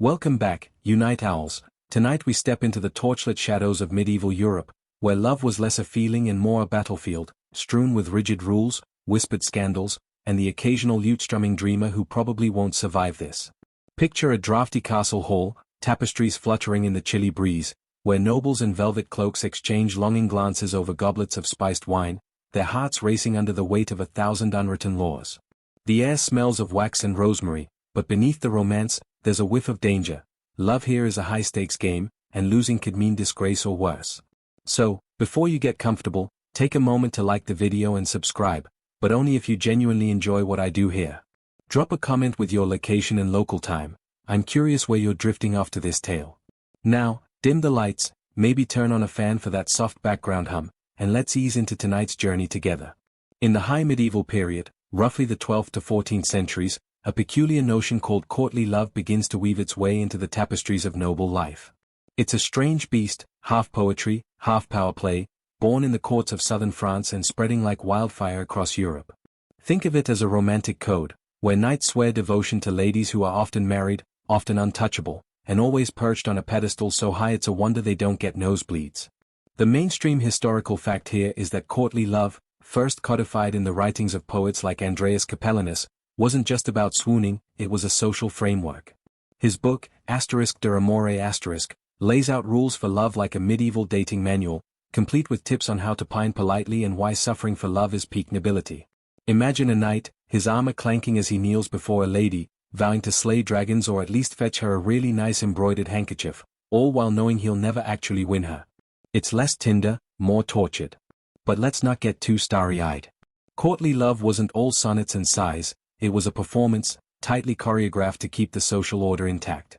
Welcome back, you night owls. Tonight we step into the torchlit shadows of medieval Europe, where love was less a feeling and more a battlefield, strewn with rigid rules, whispered scandals, and the occasional lute-strumming dreamer who probably won't survive this. Picture a drafty castle hall, tapestries fluttering in the chilly breeze, where nobles in velvet cloaks exchange longing glances over goblets of spiced wine, their hearts racing under the weight of 1,000 unwritten laws. The air smells of wax and rosemary, but beneath the romance, there's a whiff of danger. Love here is a high-stakes game, and losing could mean disgrace or worse. So, before you get comfortable, take a moment to like the video and subscribe, but only if you genuinely enjoy what I do here. Drop a comment with your location and local time. I'm curious where you're drifting off to this tale. Now, dim the lights, maybe turn on a fan for that soft background hum, and let's ease into tonight's journey together. In the high medieval period, roughly the 12th to 14th centuries, a peculiar notion called courtly love begins to weave its way into the tapestries of noble life. It's a strange beast, half poetry, half power play, born in the courts of southern France and spreading like wildfire across Europe. Think of it as a romantic code, where knights swear devotion to ladies who are often married, often untouchable, and always perched on a pedestal so high it's a wonder they don't get nosebleeds. The mainstream historical fact here is that courtly love, first codified in the writings of poets like Andreas Capellanus, wasn't just about swooning, it was a social framework. His book, *De Amore*, lays out rules for love like a medieval dating manual, complete with tips on how to pine politely and why suffering for love is peak nobility. Imagine a knight, his armor clanking as he kneels before a lady, vowing to slay dragons or at least fetch her a really nice embroidered handkerchief, all while knowing he'll never actually win her. It's less Tinder, more tortured. But let's not get too starry-eyed. Courtly love wasn't all sonnets and sighs, it was a performance, tightly choreographed to keep the social order intact.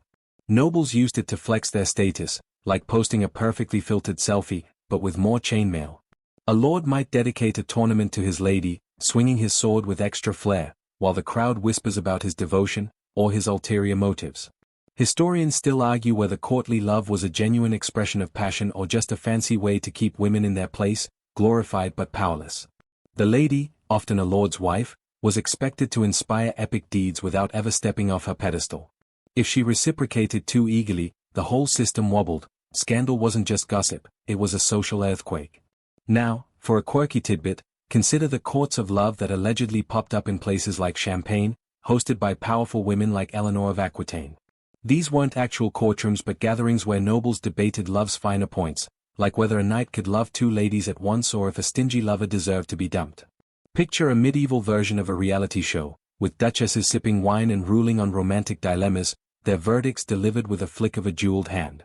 Nobles used it to flex their status, like posting a perfectly filtered selfie, but with more chainmail. A lord might dedicate a tournament to his lady, swinging his sword with extra flair, while the crowd whispers about his devotion, or his ulterior motives. Historians still argue whether courtly love was a genuine expression of passion or just a fancy way to keep women in their place, glorified but powerless. The lady, often a lord's wife, was expected to inspire epic deeds without ever stepping off her pedestal. If she reciprocated too eagerly, the whole system wobbled. Scandal wasn't just gossip, it was a social earthquake. Now, for a quirky tidbit, consider the courts of love that allegedly popped up in places like Champagne, hosted by powerful women like Eleanor of Aquitaine. These weren't actual courtrooms but gatherings where nobles debated love's finer points, like whether a knight could love two ladies at once or if a stingy lover deserved to be dumped. Picture a medieval version of a reality show, with duchesses sipping wine and ruling on romantic dilemmas, their verdicts delivered with a flick of a jeweled hand.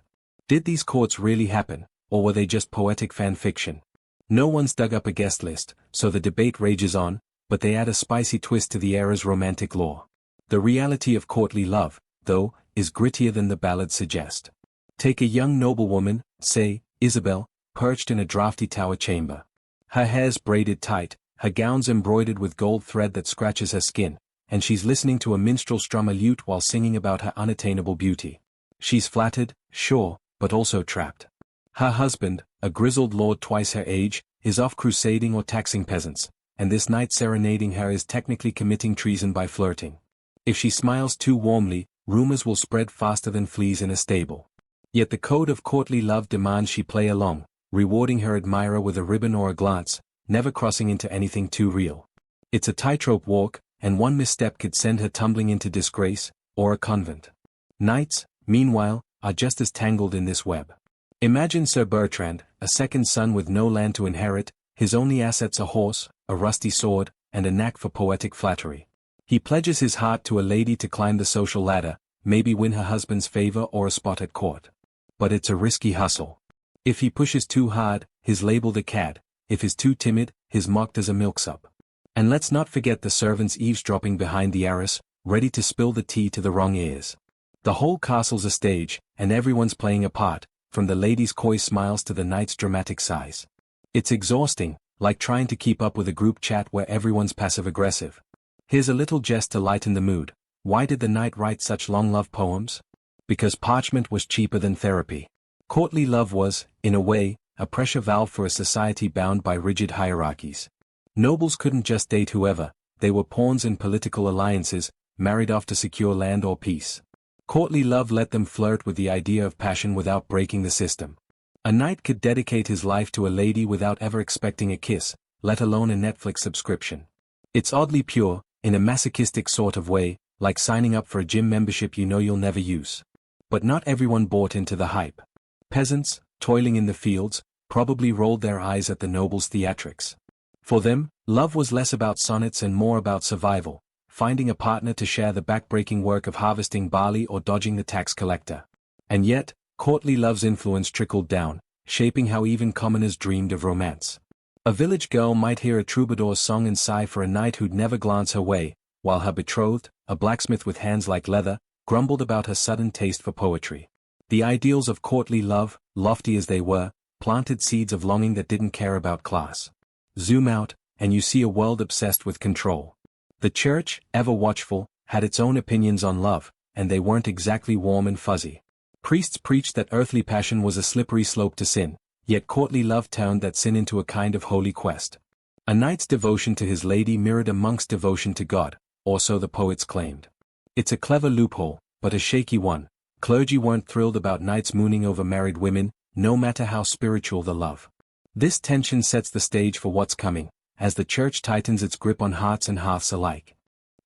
Did these courts really happen, or were they just poetic fan fiction? No one's dug up a guest list, so the debate rages on, but they add a spicy twist to the era's romantic lore. The reality of courtly love, though, is grittier than the ballads suggest. Take a young noblewoman, say, Isabel, perched in a drafty tower chamber. Her hair's braided tight, her gown's embroidered with gold thread that scratches her skin, and she's listening to a minstrel strum a lute while singing about her unattainable beauty. She's flattered, sure, but also trapped. Her husband, a grizzled lord twice her age, is off crusading or taxing peasants, and this knight serenading her is technically committing treason by flirting. If she smiles too warmly, rumors will spread faster than fleas in a stable. Yet the code of courtly love demands she play along, rewarding her admirer with a ribbon or a glance, never crossing into anything too real. It's a tightrope walk, and one misstep could send her tumbling into disgrace, or a convent. Knights, meanwhile, are just as tangled in this web. Imagine Sir Bertrand, a second son with no land to inherit, his only assets a horse, a rusty sword, and a knack for poetic flattery. He pledges his heart to a lady to climb the social ladder, maybe win her husband's favor or a spot at court. But it's a risky hustle. If he pushes too hard, he's labeled a cad. If he's too timid, he's mocked as a milksop. And let's not forget the servants eavesdropping behind the arras, ready to spill the tea to the wrong ears. The whole castle's a stage, and everyone's playing a part, from the lady's coy smiles to the knight's dramatic sighs. It's exhausting, like trying to keep up with a group chat where everyone's passive-aggressive. Here's a little jest to lighten the mood. Why did the knight write such long love poems? Because parchment was cheaper than therapy. Courtly love was, in a way, a pressure valve for a society bound by rigid hierarchies. Nobles couldn't just date whoever, they were pawns in political alliances, married off to secure land or peace. Courtly love let them flirt with the idea of passion without breaking the system. A knight could dedicate his life to a lady without ever expecting a kiss, let alone a Netflix subscription. It's oddly pure, in a masochistic sort of way, like signing up for a gym membership you know you'll never use. But not everyone bought into the hype. Peasants, toiling in the fields, probably rolled their eyes at the noble's theatrics. For them, love was less about sonnets and more about survival, finding a partner to share the backbreaking work of harvesting barley or dodging the tax collector. And yet, courtly love's influence trickled down, shaping how even commoners dreamed of romance. A village girl might hear a troubadour's song and sigh for a knight who'd never glance her way, while her betrothed, a blacksmith with hands like leather, grumbled about her sudden taste for poetry. The ideals of courtly love, lofty as they were, planted seeds of longing that didn't care about class. Zoom out, and you see a world obsessed with control. The church, ever watchful, had its own opinions on love, and they weren't exactly warm and fuzzy. Priests preached that earthly passion was a slippery slope to sin, yet courtly love turned that sin into a kind of holy quest. A knight's devotion to his lady mirrored a monk's devotion to God, or so the poets claimed. It's a clever loophole, but a shaky one. Clergy weren't thrilled about knights mooning over married women, no matter how spiritual the love. This tension sets the stage for what's coming, as the church tightens its grip on hearts and hearths alike.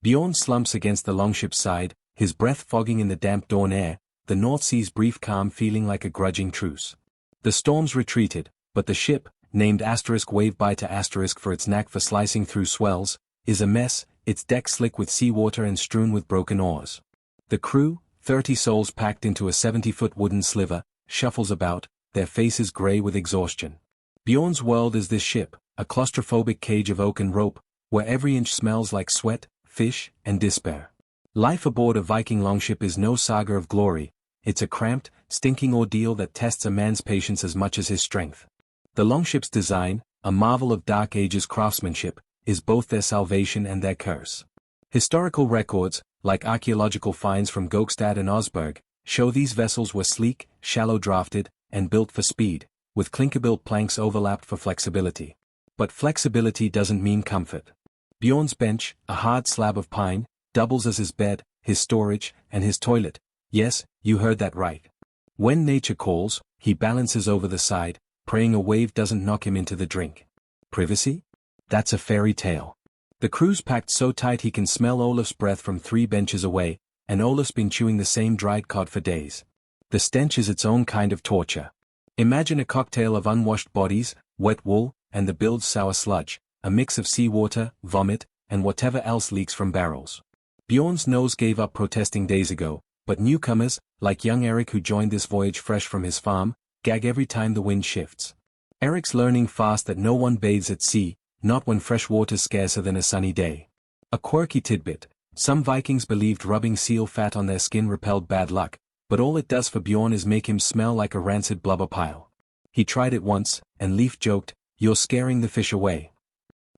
Bjorn slumps against the longship's side, his breath fogging in the damp dawn air, the North Sea's brief calm feeling like a grudging truce. The storms retreated, but the ship, named Wave by to for its knack for slicing through swells, is a mess, its deck slick with seawater and strewn with broken oars. The crew, 30 souls packed into a 70-foot wooden sliver, shuffles about, their faces grey with exhaustion. Bjorn's world is this ship, a claustrophobic cage of oak and rope, where every inch smells like sweat, fish, and despair. Life aboard a Viking longship is no saga of glory, it's a cramped, stinking ordeal that tests a man's patience as much as his strength. The longship's design, a marvel of Dark Ages craftsmanship, is both their salvation and their curse. Historical records, like archaeological finds from Gokstad and Osberg, show these vessels were sleek, shallow-drafted, and built for speed, with clinker-built planks overlapped for flexibility. But flexibility doesn't mean comfort. Bjorn's bench, a hard slab of pine, doubles as his bed, his storage, and his toilet. Yes, you heard that right. When nature calls, he balances over the side, praying a wave doesn't knock him into the drink. Privacy? That's a fairy tale. The crew's packed so tight he can smell Olaf's breath from 3 benches away, and Olaf's been chewing the same dried cod for days. The stench is its own kind of torture. Imagine a cocktail of unwashed bodies, wet wool, and the bilge's sour sludge, a mix of seawater, vomit, and whatever else leaks from barrels. Bjorn's nose gave up protesting days ago, but newcomers, like young Eric who joined this voyage fresh from his farm, gag every time the wind shifts. Eric's learning fast that no one bathes at sea, not when fresh water's scarcer than a sunny day. A quirky tidbit, some Vikings believed rubbing seal fat on their skin repelled bad luck, but all it does for Bjorn is make him smell like a rancid blubber pile. He tried it once, and Leif joked, "You're scaring the fish away."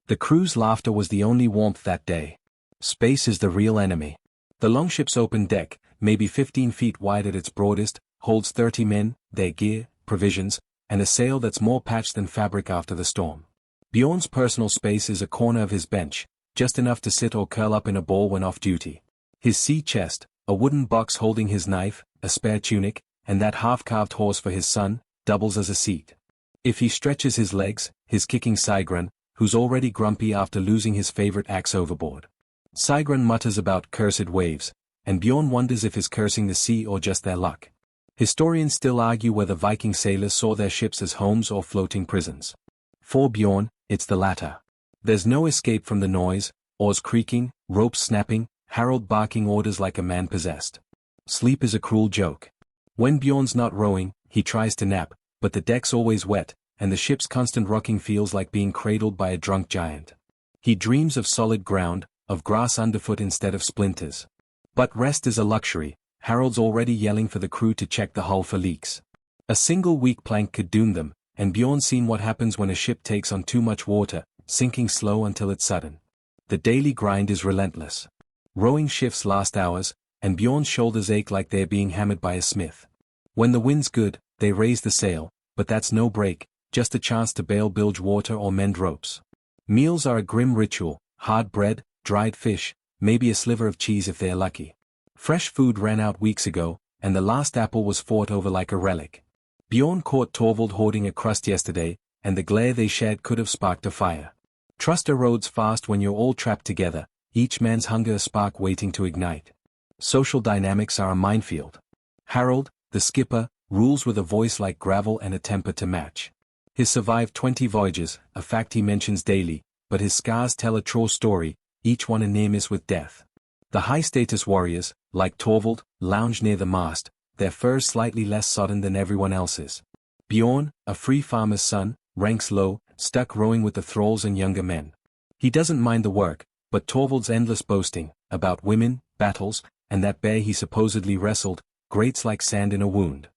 The crew's laughter was the only warmth that day. Space is the real enemy. The longship's open deck, maybe 15 feet wide at its broadest, holds 30 men, their gear, provisions, and a sail that's more patched than fabric after the storm. Bjorn's personal space is a corner of his bench, just enough to sit or curl up in a ball when off duty. His sea chest, a wooden box holding his knife, a spare tunic, and that half-carved horse for his son, doubles as a seat. If he stretches his legs, he's kicking Sigrun, who's already grumpy after losing his favorite axe overboard. Sigrun mutters about cursed waves, and Bjorn wonders if he's cursing the sea or just their luck. Historians still argue whether Viking sailors saw their ships as homes or floating prisons. For Bjorn, it's the latter. There's no escape from the noise, oars creaking, ropes snapping, Harold barking orders like a man possessed. Sleep is a cruel joke. When Bjorn's not rowing, he tries to nap, but the deck's always wet, and the ship's constant rocking feels like being cradled by a drunk giant. He dreams of solid ground, of grass underfoot instead of splinters. But rest is a luxury. Harold's already yelling for the crew to check the hull for leaks. A single weak plank could doom them, and Bjorn's seen what happens when a ship takes on too much water, sinking slow until it's sudden. The daily grind is relentless. Rowing shifts last hours, and Bjorn's shoulders ache like they're being hammered by a smith. When the wind's good, they raise the sail, but that's no break, just a chance to bail bilge water or mend ropes. Meals are a grim ritual, hard bread, dried fish, maybe a sliver of cheese if they're lucky. Fresh food ran out weeks ago, and the last apple was fought over like a relic. Bjorn caught Torvald hoarding a crust yesterday, and the glare they shared could have sparked a fire. Trust erodes fast when you're all trapped together, each man's hunger a spark waiting to ignite. Social dynamics are a minefield. Harold, the skipper, rules with a voice like gravel and a temper to match. He's survived 20 voyages, a fact he mentions daily, but his scars tell a true story, each one a near-miss with death. The high-status warriors, like Torvald, lounge near the mast, their furs slightly less sodden than everyone else's. Bjorn, a free farmer's son, ranks low, stuck rowing with the thralls and younger men. He doesn't mind the work, but Torvald's endless boasting, about women, battles, and that bear he supposedly wrestled, grates like sand in a wound.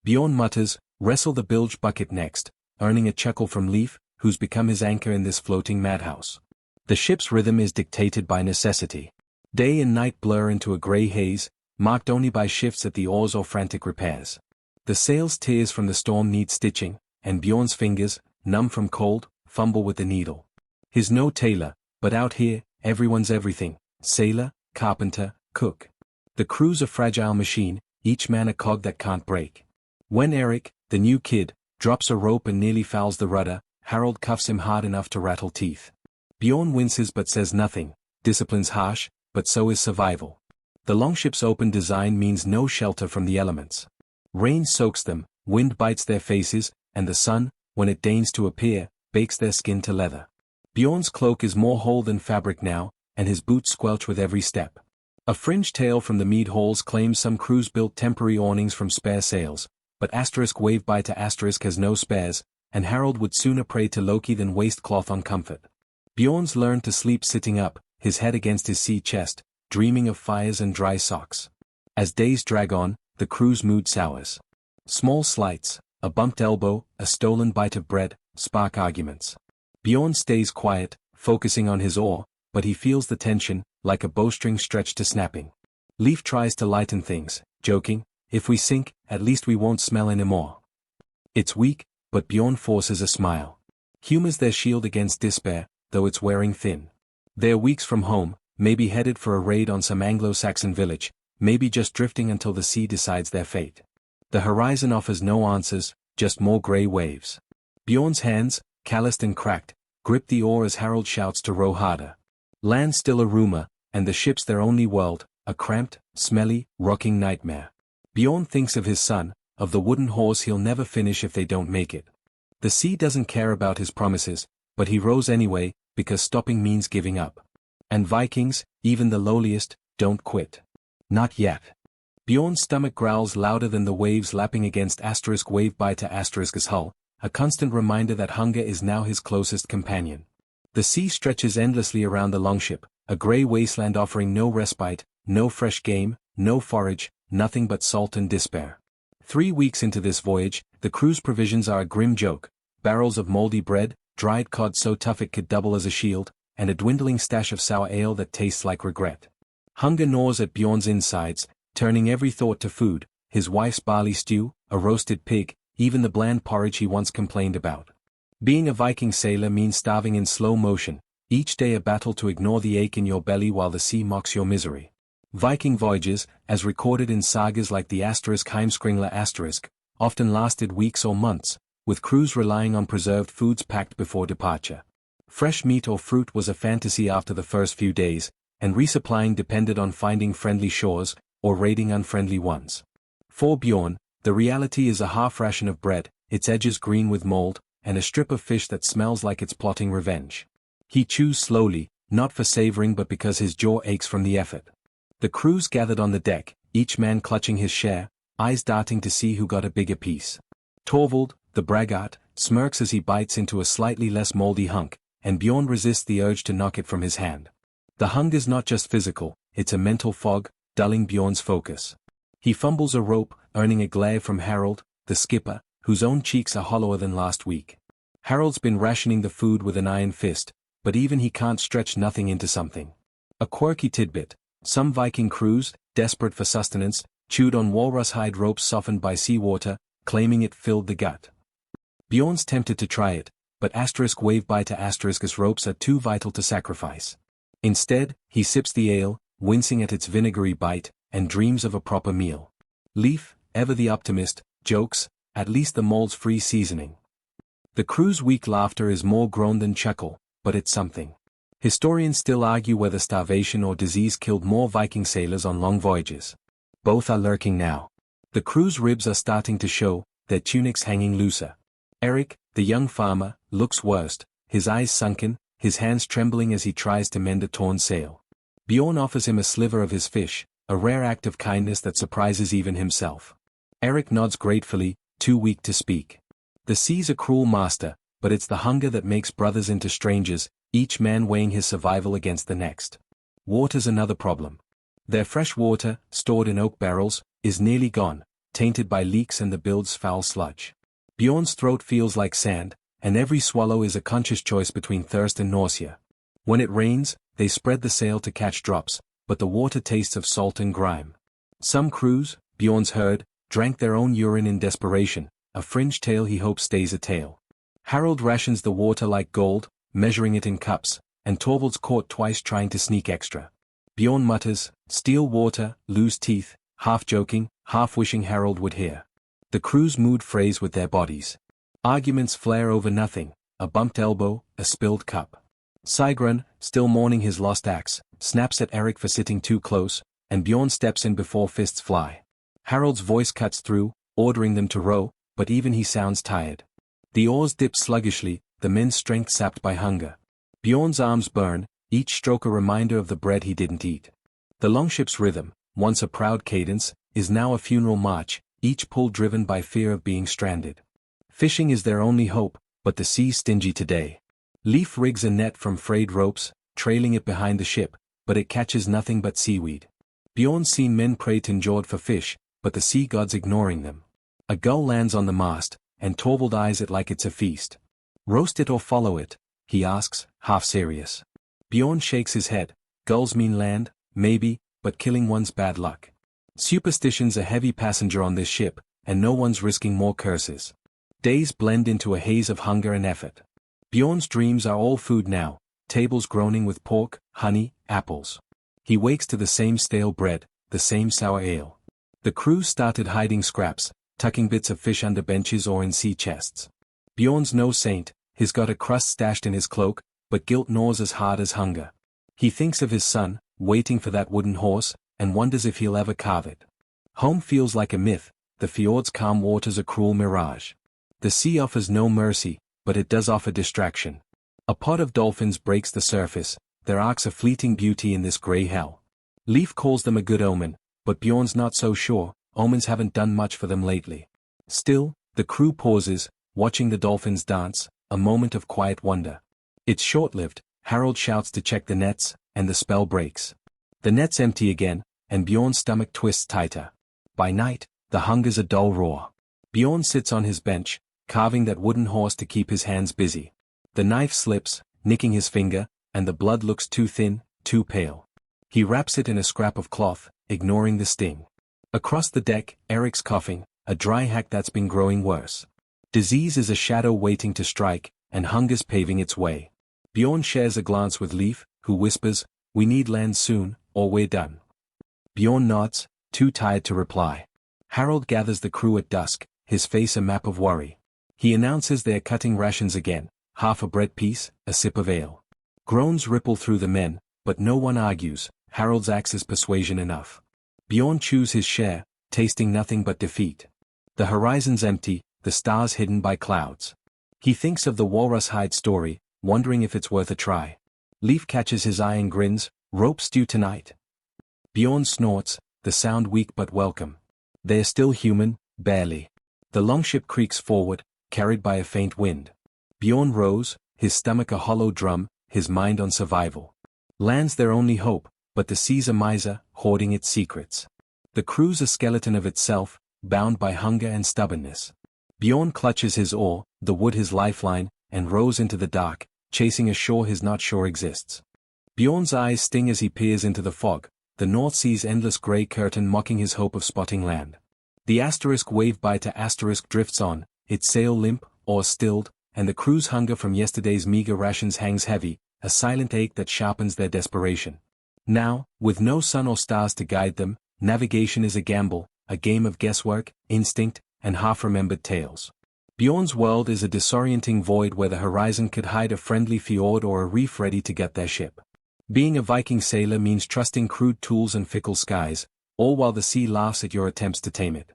Bjorn mutters, "Wrestle the bilge bucket next," earning a chuckle from Leif, who's become his anchor in this floating madhouse. The ship's rhythm is dictated by necessity. Day and night blur into a grey haze, marked only by shifts at the oars or frantic repairs. The sail's tears from the storm need stitching, and Bjorn's fingers, numb from cold, fumble with the needle. He's no tailor, but out here, everyone's everything: sailor, carpenter, cook. The crew's a fragile machine, each man a cog that can't break. When Eric, the new kid, drops a rope and nearly fouls the rudder, Harold cuffs him hard enough to rattle teeth. Bjorn winces but says nothing. Discipline's harsh, but so is survival. The longship's open design means no shelter from the elements. Rain soaks them, wind bites their faces, and the sun, when it deigns to appear, bakes their skin to leather. Bjorn's cloak is more whole than fabric now, and his boots squelch with every step. A fringe tale from the mead halls claims some crews built temporary awnings from spare sails, but * wave by to * has no spares, and Harold would sooner pray to Loki than waste cloth on comfort. Bjorn's learned to sleep sitting up, his head against his sea chest, dreaming of fires and dry socks. As days drag on, the crew's mood sours. Small slights, a bumped elbow, a stolen bite of bread, spark arguments. Bjorn stays quiet, focusing on his oar, but he feels the tension, like a bowstring stretched to snapping. Leif tries to lighten things, joking, "If we sink, at least we won't smell anymore." It's weak, but Bjorn forces a smile. Humor's their shield against despair, though it's wearing thin. They're weeks from home, maybe headed for a raid on some Anglo-Saxon village, maybe just drifting until the sea decides their fate. The horizon offers no answers, just more grey waves. Bjorn's hands, calloused and cracked, grip the oar as Harold shouts to row harder. Land's still a rumor, and the ship's their only world, a cramped, smelly, rocking nightmare. Bjorn thinks of his son, of the wooden horse he'll never finish if they don't make it. The sea doesn't care about his promises, but he rows anyway, because stopping means giving up. And Vikings, even the lowliest, don't quit. Not yet. Bjorn's stomach growls louder than the waves lapping against * wave by to *''s hull, a constant reminder that hunger is now his closest companion. The sea stretches endlessly around the longship, a grey wasteland offering no respite, no fresh game, no forage, nothing but salt and despair. 3 weeks into this voyage, the crew's provisions are a grim joke: barrels of moldy bread, dried cod so tough it could double as a shield, and a dwindling stash of sour ale that tastes like regret. Hunger gnaws at Bjorn's insides, turning every thought to food: his wife's barley stew, a roasted pig, even the bland porridge he once complained about. Being a Viking sailor means starving in slow motion, each day a battle to ignore the ache in your belly while the sea mocks your misery. Viking voyages, as recorded in sagas like the *Heimskringla*, often lasted weeks or months, with crews relying on preserved foods packed before departure. Fresh meat or fruit was a fantasy after the first few days, and resupplying depended on finding friendly shores, or raiding unfriendly ones. For Bjorn, the reality is a half ration of bread, its edges green with mold, and a strip of fish that smells like it's plotting revenge. He chews slowly, not for savoring but because his jaw aches from the effort. The crews gathered on the deck, each man clutching his share, eyes darting to see who got a bigger piece. Torvald, the braggart, smirks as he bites into a slightly less moldy hunk, and Bjorn resists the urge to knock it from his hand. The hunger's not just physical, it's a mental fog, dulling Bjorn's focus. He fumbles a rope, earning a glare from Harold, the skipper, whose own cheeks are hollower than last week. Harold's been rationing the food with an iron fist, but even he can't stretch nothing into something. A quirky tidbit: some Viking crews, desperate for sustenance, chewed on walrus hide ropes softened by seawater, claiming it filled the gut. Bjorn's tempted to try it, but * wave by to *'s ropes are too vital to sacrifice. Instead, he sips the ale, wincing at its vinegary bite, and dreams of a proper meal. Leif, ever the optimist, jokes, "At least the mole's free seasoning." The crew's weak laughter is more groan than chuckle, but it's something. Historians still argue whether starvation or disease killed more Viking sailors on long voyages. Both are lurking now. The crew's ribs are starting to show, their tunics hanging looser. Eric, the young farmer, looks worst, his eyes sunken, his hands trembling as he tries to mend a torn sail. Bjorn offers him a sliver of his fish, a rare act of kindness that surprises even himself. Eric nods gratefully, too weak to speak. The sea's a cruel master, but it's the hunger that makes brothers into strangers, each man weighing his survival against the next. Water's another problem. Their fresh water, stored in oak barrels, is nearly gone, tainted by leaks and the bilge's foul sludge. Bjorn's throat feels like sand, and every swallow is a conscious choice between thirst and nausea. When it rains, they spread the sail to catch drops, but the water tastes of salt and grime. Some crews, Bjorn's herd, drank their own urine in desperation, a fringe tale he hopes stays a tale. Harold rations the water like gold, measuring it in cups, and Torvald's caught twice trying to sneak extra. Bjorn mutters, "Steal water, lose teeth," half joking, half wishing Harold would hear. The crew's mood frays with their bodies. Arguments flare over nothing, a bumped elbow, a spilled cup. Sigrun, still mourning his lost axe, snaps at Eric for sitting too close, and Bjorn steps in before fists fly. Harold's voice cuts through, ordering them to row, but even he sounds tired. The oars dip sluggishly, the men's strength sapped by hunger. Bjorn's arms burn, each stroke a reminder of the bread he didn't eat. The longship's rhythm, once a proud cadence, is now a funeral march, each pull driven by fear of being stranded. Fishing is their only hope, but the sea's stingy today. Leif rigs a net from frayed ropes, trailing it behind the ship, but it catches nothing but seaweed. Bjorn's seen men pray to Njord for fish, but the sea god's ignoring them. A gull lands on the mast, and Torvald eyes it like it's a feast. "Roast it or follow it?" he asks, half serious. Bjorn shakes his head. "Gulls mean land, maybe, but killing one's bad luck. Superstition's a heavy passenger on this ship, and no one's risking more curses." Days blend into a haze of hunger and effort. Bjorn's dreams are all food now, tables groaning with pork, honey, apples. He wakes to the same stale bread, the same sour ale. The crew started hiding scraps, tucking bits of fish under benches or in sea chests. Bjorn's no saint, he's got a crust stashed in his cloak, but guilt gnaws as hard as hunger. He thinks of his son, waiting for that wooden horse, and wonders if he'll ever carve it. Home feels like a myth, the fjord's calm waters a cruel mirage. The sea offers no mercy, but it does offer distraction. A pod of dolphins breaks the surface, their arcs a fleeting beauty in this grey hell. Leif calls them a good omen, but Bjorn's not so sure, omens haven't done much for them lately. Still, the crew pauses, watching the dolphins dance, a moment of quiet wonder. It's short-lived. Harold shouts to check the nets, and the spell breaks. The net's empty again, and Bjorn's stomach twists tighter. By night, the hunger's a dull roar. Bjorn sits on his bench, carving that wooden horse to keep his hands busy. The knife slips, nicking his finger, and the blood looks too thin, too pale. He wraps it in a scrap of cloth, ignoring the sting. Across the deck, Eric's coughing, a dry hack that's been growing worse. Disease is a shadow waiting to strike, and hunger's paving its way. Bjorn shares a glance with Leif, who whispers, "We need land soon, or we're done." Bjorn nods, too tired to reply. Harold gathers the crew at dusk, his face a map of worry. He announces they're cutting rations again, half a bread piece, a sip of ale. Groans ripple through the men, but no one argues, Harold's axe is persuasion enough. Bjorn chews his share, tasting nothing but defeat. The horizon's empty, the stars hidden by clouds. He thinks of the walrus hide story, wondering if it's worth a try. Leif catches his eye and grins, "Rope stew tonight." Bjorn snorts, the sound weak but welcome. They're still human, barely. The longship creaks forward, carried by a faint wind. Bjorn rows, his stomach a hollow drum, his mind on survival. Land's their only hope, but the sea's a miser, hoarding its secrets. The crew's a skeleton of itself, bound by hunger and stubbornness. Bjorn clutches his oar, the wood his lifeline, and rows into the dark, chasing a shore he's not sure exists. Bjorn's eyes sting as he peers into the fog, the North Sea's endless grey curtain mocking his hope of spotting land. The asterisk wave by to asterisk drifts on, its sail limp, oars stilled, and the crew's hunger from yesterday's meager rations hangs heavy, a silent ache that sharpens their desperation. Now, with no sun or stars to guide them, navigation is a gamble, a game of guesswork, instinct, and half-remembered tales. Bjorn's world is a disorienting void where the horizon could hide a friendly fjord or a reef ready to gut their ship. Being a Viking sailor means trusting crude tools and fickle skies, all while the sea laughs at your attempts to tame it.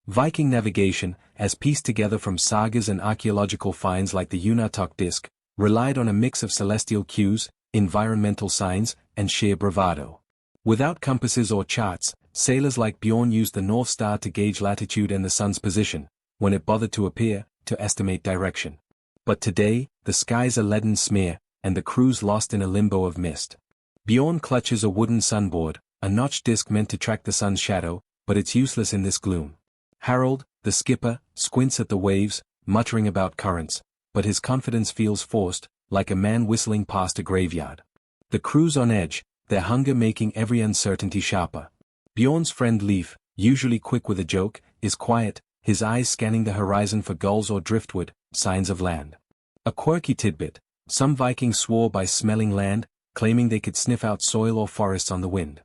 Viking navigation, as pieced together from sagas and archaeological finds like the Unatok disk, relied on a mix of celestial cues, environmental signs, and sheer bravado. Without compasses or charts, sailors like Bjorn used the North Star to gauge latitude and the sun's position, when it bothered to appear, to estimate direction. But today, the sky's a leaden smear, and the crew's lost in a limbo of mist. Bjorn clutches a wooden sunboard, a notched disc meant to track the sun's shadow, but it's useless in this gloom. Harold, the skipper, squints at the waves, muttering about currents, but his confidence feels forced, like a man whistling past a graveyard. The crew's on edge, their hunger making every uncertainty sharper. Bjorn's friend Leif, usually quick with a joke, is quiet, his eyes scanning the horizon for gulls or driftwood, signs of land. A quirky tidbit: some Vikings swore by smelling land, claiming they could sniff out soil or forests on the wind.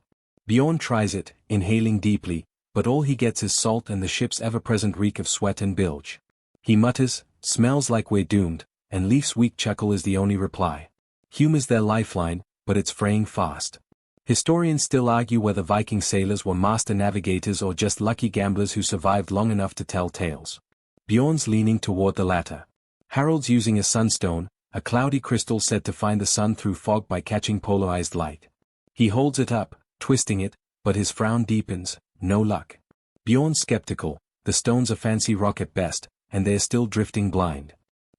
Bjorn tries it, inhaling deeply, but all he gets is salt and the ship's ever-present reek of sweat and bilge. He mutters, "Smells like we're doomed," and Leif's weak chuckle is the only reply. Humor's their lifeline, but it's fraying fast. Historians still argue whether Viking sailors were master navigators or just lucky gamblers who survived long enough to tell tales. Bjorn's leaning toward the latter. Harold's using a sunstone, a cloudy crystal said to find the sun through fog by catching polarized light. He holds it up, twisting it, but his frown deepens. No luck. Bjorn's skeptical, the stone's a fancy rock at best, and they're still drifting blind.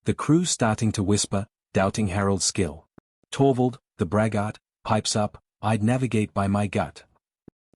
The crew's starting to whisper, doubting Harold's skill. Torvald, the braggart, pipes up, "I'd navigate by my gut."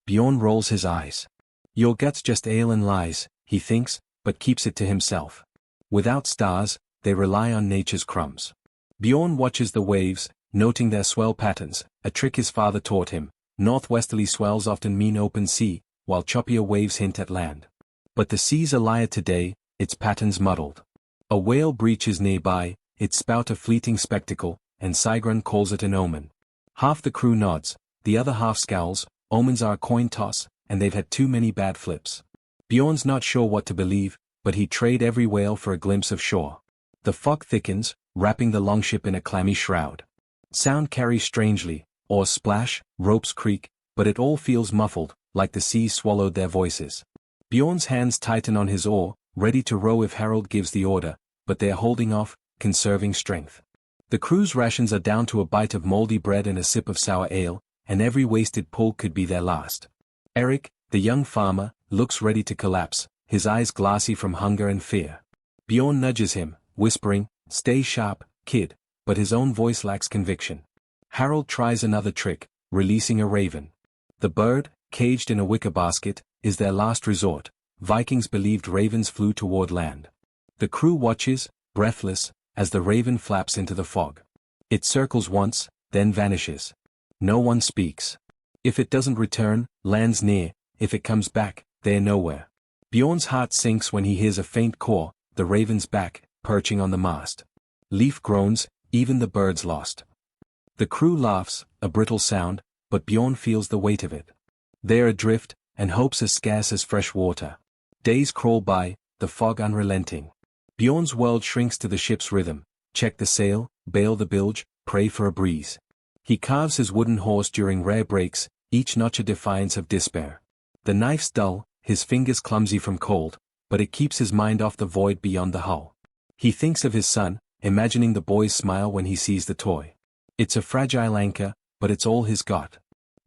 Bjorn rolls his eyes. "Your gut's just ale and lies," he thinks, but keeps it to himself. Without stars, they rely on nature's crumbs. Bjorn watches the waves, noting their swell patterns, a trick his father taught him. Northwesterly swells often mean open sea, while choppier waves hint at land. But the sea's a liar today, its patterns muddled. A whale breaches nearby, its spout a fleeting spectacle, and Sigrun calls it an omen. Half the crew nods, the other half scowls. Omens are a coin toss, and they've had too many bad flips. Bjorn's not sure what to believe, but he'd trade every whale for a glimpse of shore. The fog thickens, wrapping the longship in a clammy shroud. Sound carries strangely, oars splash, ropes creak, but it all feels muffled, like the sea swallowed their voices. Bjorn's hands tighten on his oar, ready to row if Harold gives the order, but they're holding off, conserving strength. The crew's rations are down to a bite of moldy bread and a sip of sour ale, and every wasted pull could be their last. Eric, the young farmer, looks ready to collapse, his eyes glassy from hunger and fear. Bjorn nudges him, whispering, "Stay sharp, kid," but his own voice lacks conviction. Harold tries another trick, releasing a raven. The bird, caged in a wicker basket, is their last resort. Vikings believed ravens flew toward land. The crew watches, breathless, as the raven flaps into the fog. It circles once, then vanishes. No one speaks. If it doesn't return, land's near; if it comes back, they're nowhere. Bjorn's heart sinks when he hears a faint caw, the raven's back, perching on the mast. Leif groans, even the bird's lost. The crew laughs, a brittle sound, but Bjorn feels the weight of it. They're adrift, and hope's as scarce as fresh water. Days crawl by, the fog unrelenting. Bjorn's world shrinks to the ship's rhythm: check the sail, bail the bilge, pray for a breeze. He carves his wooden horse during rare breaks, each notch a defiance of despair. The knife's dull, his fingers clumsy from cold, but it keeps his mind off the void beyond the hull. He thinks of his son, imagining the boy's smile when he sees the toy. It's a fragile anchor, but it's all he's got.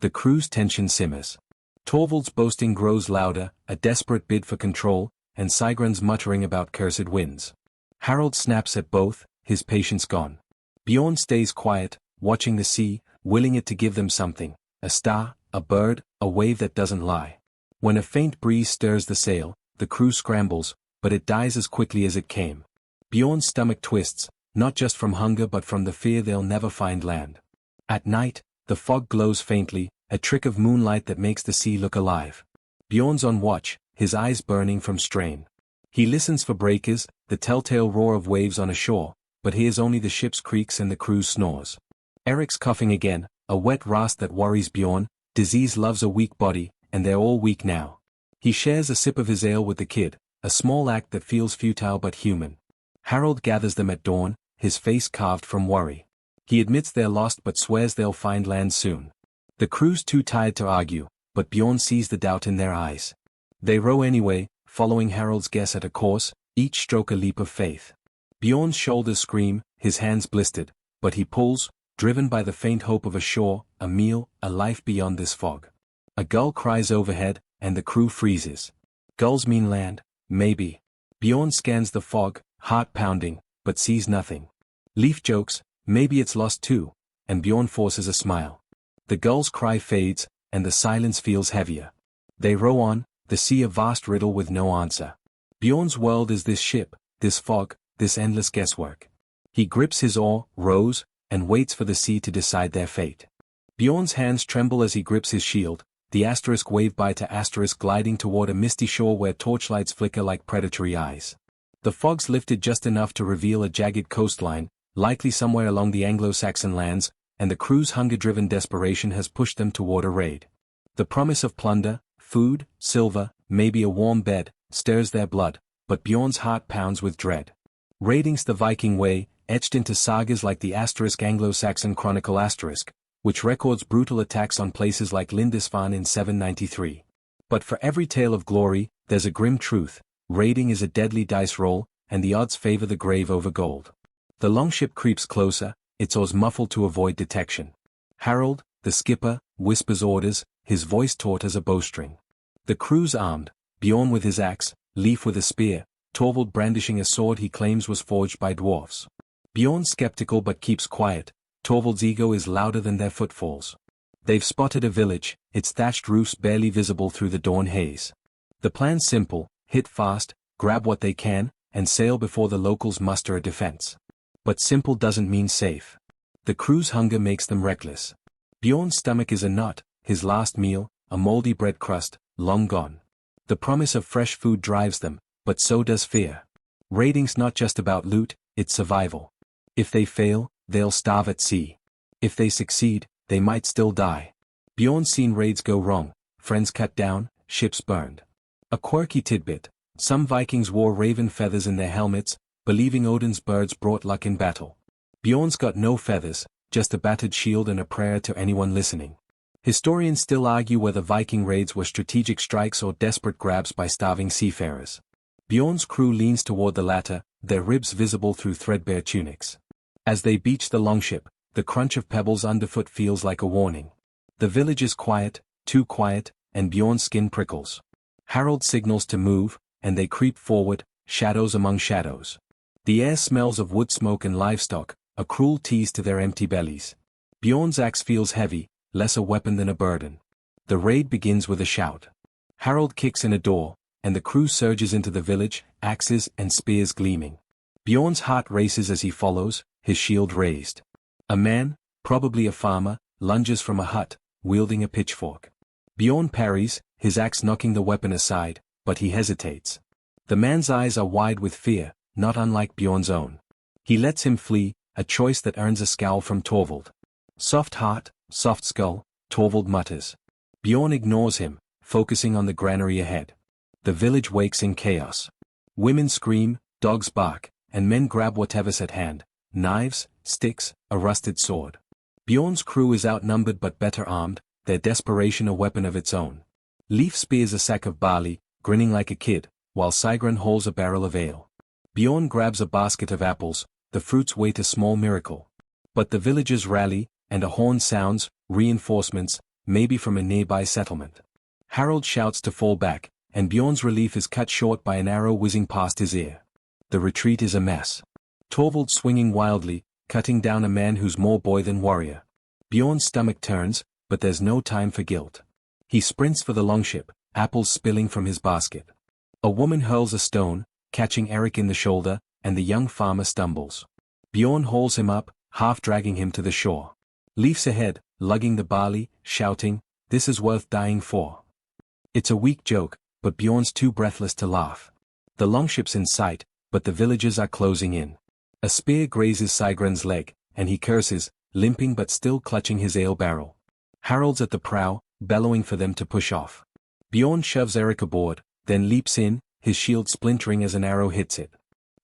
The crew's tension simmers. Torvald's boasting grows louder, a desperate bid for control, and Sigrun's muttering about cursed winds. Harold snaps at both, his patience gone. Bjorn stays quiet, watching the sea, willing it to give them something: a star, a bird, a wave that doesn't lie. When a faint breeze stirs the sail, the crew scrambles, but it dies as quickly as it came. Bjorn's stomach twists, not just from hunger but from the fear they'll never find land. At night, the fog glows faintly, a trick of moonlight that makes the sea look alive. Bjorn's on watch, his eyes burning from strain. He listens for breakers, the telltale roar of waves on a shore, but hears only the ship's creaks and the crew's snores. Eric's coughing again, a wet rast that worries Bjorn. Disease loves a weak body, and they're all weak now. He shares a sip of his ale with the kid, a small act that feels futile but human. Harold gathers them at dawn, his face carved from worry. He admits they're lost but swears they'll find land soon. The crew's too tired to argue, but Bjorn sees the doubt in their eyes. They row anyway, following Harold's guess at a course, each stroke a leap of faith. Bjorn's shoulders scream, his hands blistered, but he pulls, driven by the faint hope of a shore, a meal, a life beyond this fog. A gull cries overhead, and the crew freezes. Gulls mean land, maybe. Bjorn scans the fog, heart pounding, but sees nothing. Leaf jokes, maybe it's lost too, and Bjorn forces a smile. The gull's cry fades, and the silence feels heavier. They row on, the sea a vast riddle with no answer. Bjorn's world is this ship, this fog, this endless guesswork. He grips his oar, rows, and waits for the sea to decide their fate. Bjorn's hands tremble as he grips his shield, the asterisk wave by to asterisk gliding toward a misty shore where torchlights flicker like predatory eyes. The fog's lifted just enough to reveal a jagged coastline, likely somewhere along the Anglo-Saxon lands, and the crew's hunger-driven desperation has pushed them toward a raid. The promise of plunder, food, silver, maybe a warm bed, stirs their blood, but Bjorn's heart pounds with dread. Raiding's the Viking way, etched into sagas like the asterisk Anglo-Saxon Chronicle asterisk, which records brutal attacks on places like Lindisfarne in 793. But for every tale of glory, there's a grim truth: raiding is a deadly dice roll, and the odds favor the grave over gold. The longship creeps closer, its oars muffled to avoid detection. Harold, the skipper, whispers orders, his voice taut as a bowstring. The crew's armed, Bjorn with his axe, Leif with a spear, Torvald brandishing a sword he claims was forged by dwarfs. Bjorn's skeptical but keeps quiet, Torvald's ego is louder than their footfalls. They've spotted a village, its thatched roofs barely visible through the dawn haze. The plan's simple: hit fast, grab what they can, and sail before the locals muster a defense. But simple doesn't mean safe. The crew's hunger makes them reckless. Bjorn's stomach is a knot, his last meal, a moldy bread crust, long gone. The promise of fresh food drives them, but so does fear. Raiding's not just about loot, it's survival. If they fail, they'll starve at sea. If they succeed, they might still die. Bjorn's seen raids go wrong, friends cut down, ships burned. A quirky tidbit: some Vikings wore raven feathers in their helmets, believing Odin's birds brought luck in battle. Bjorn's got no feathers, just a battered shield and a prayer to anyone listening. Historians still argue whether Viking raids were strategic strikes or desperate grabs by starving seafarers. Bjorn's crew leans toward the latter, their ribs visible through threadbare tunics. As they beach the longship, the crunch of pebbles underfoot feels like a warning. The village is quiet, too quiet, and Bjorn's skin prickles. Harold signals to move, and they creep forward, shadows among shadows. The air smells of wood smoke and livestock, a cruel tease to their empty bellies. Bjorn's axe feels heavy, less a weapon than a burden. The raid begins with a shout. Harold kicks in a door, and the crew surges into the village, axes and spears gleaming. Bjorn's heart races as he follows, his shield raised. A man, probably a farmer, lunges from a hut, wielding a pitchfork. Bjorn parries, his axe knocking the weapon aside, but he hesitates. The man's eyes are wide with fear, not unlike Bjorn's own. He lets him flee, a choice that earns a scowl from Torvald. Soft heart, soft skull, Torvald mutters. Bjorn ignores him, focusing on the granary ahead. The village wakes in chaos. Women scream, dogs bark, and men grab whatever's at hand: knives, sticks, a rusted sword. Bjorn's crew is outnumbered but better armed, their desperation a weapon of its own. Leif spears a sack of barley, grinning like a kid, while Sigrun hauls a barrel of ale. Bjorn grabs a basket of apples, the fruits wait a small miracle. But the villagers rally, and a horn sounds, reinforcements, maybe from a nearby settlement. Harold shouts to fall back, and Bjorn's relief is cut short by an arrow whizzing past his ear. The retreat is a mess. Torvald swinging wildly, cutting down a man who's more boy than warrior. Bjorn's stomach turns, but there's no time for guilt. He sprints for the longship, apples spilling from his basket. A woman hurls a stone, catching Eric in the shoulder, and the young farmer stumbles. Bjorn hauls him up, half dragging him to the shore. Leif's ahead, lugging the barley, shouting, "This is worth dying for." It's a weak joke, but Bjorn's too breathless to laugh. The longship's in sight, but the villagers are closing in. A spear grazes Sigrun's leg, and he curses, limping but still clutching his ale barrel. Harold's at the prow, bellowing for them to push off. Bjorn shoves Eric aboard, then leaps in, his shield splintering as an arrow hits it.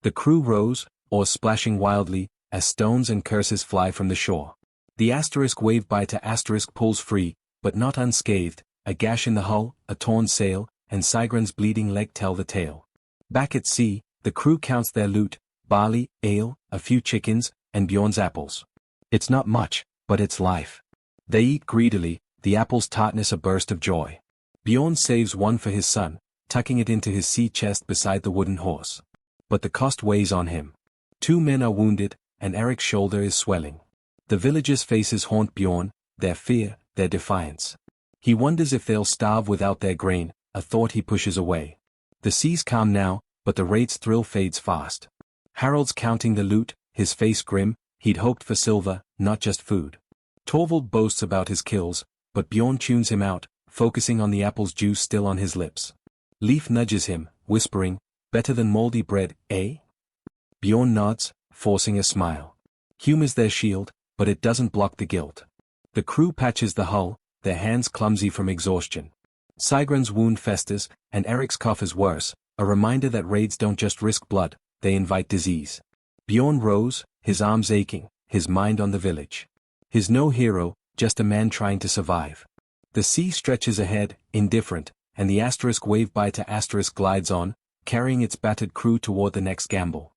The crew rows, oars splashing wildly, as stones and curses fly from the shore. The asterisk wave biter asterisk pulls free, but not unscathed. A gash in the hull, a torn sail, and Sigrin's bleeding leg tell the tale. Back at sea, the crew counts their loot: barley, ale, a few chickens, and Bjorn's apples. It's not much, but it's life. They eat greedily, the apple's tartness a burst of joy. Bjorn saves one for his son, tucking it into his sea chest beside the wooden horse. But the cost weighs on him. 2 men are wounded, and Eric's shoulder is swelling. The villagers' faces haunt Bjorn, their fear, their defiance. He wonders if they'll starve without their grain, a thought he pushes away. The sea's calm now, but the raid's thrill fades fast. Harold's counting the loot, his face grim. He'd hoped for silver, not just food. Torvald boasts about his kills, but Bjorn tunes him out, focusing on the apple's juice still on his lips. Leif nudges him, whispering, "Better than moldy bread, eh?" Bjorn nods, forcing a smile. Humor's their shield, but it doesn't block the guilt. The crew patches the hull, their hands clumsy from exhaustion. Sigrin's wound festers, and Eric's cough is worse, a reminder that raids don't just risk blood, they invite disease. Bjorn rose, his arms aching, his mind on the village. He's no hero, just a man trying to survive. The sea stretches ahead, indifferent, and the asterisk wave biter asterisk glides on, carrying its battered crew toward the next gamble.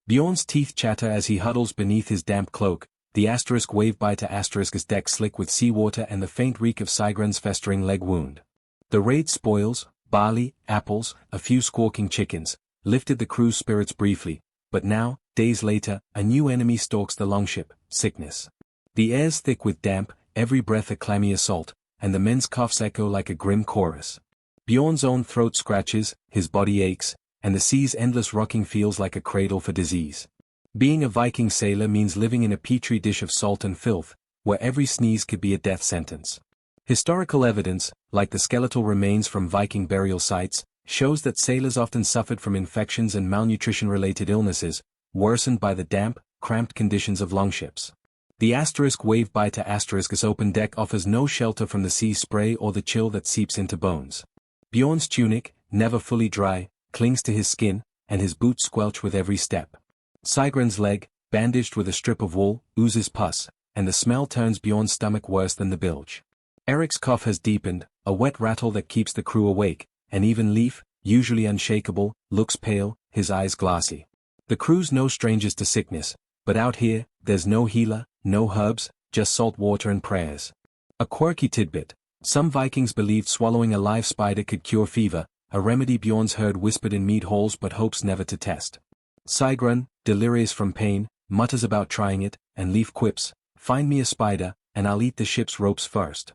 Bjorn's teeth chatter as he huddles beneath his damp cloak. The asterisk wave biter asterisk's deck slick with seawater and the faint reek of Sigrin's festering leg wound. The raid spoils, barley, apples, a few squawking chickens, lifted the crew's spirits briefly, but now, days later, a new enemy stalks the longship: sickness. The air's thick with damp, every breath a clammy assault, and the men's coughs echo like a grim chorus. Bjorn's own throat scratches, his body aches, and the sea's endless rocking feels like a cradle for disease. Being a Viking sailor means living in a petri dish of salt and filth, where every sneeze could be a death sentence. Historical evidence, like the skeletal remains from Viking burial sites, shows that sailors often suffered from infections and malnutrition-related illnesses, worsened by the damp, cramped conditions of longships. The asterisk wave biter asterisk's open deck offers no shelter from the sea spray or the chill that seeps into bones. Bjorn's tunic, never fully dry, clings to his skin, and his boots squelch with every step. Sigrin's leg, bandaged with a strip of wool, oozes pus, and the smell turns Bjorn's stomach worse than the bilge. Eric's cough has deepened, a wet rattle that keeps the crew awake, and even Leif, usually unshakable, looks pale, his eyes glassy. The crew's no strangers to sickness, but out here, there's no healer, no herbs, just salt water and prayers. A quirky tidbit: some Vikings believed swallowing a live spider could cure fever, a remedy Bjorn's heard whispered in mead halls but hopes never to test. Sigrin, delirious from pain, mutters about trying it, and Leif quips, "Find me a spider, and I'll eat the ship's ropes first."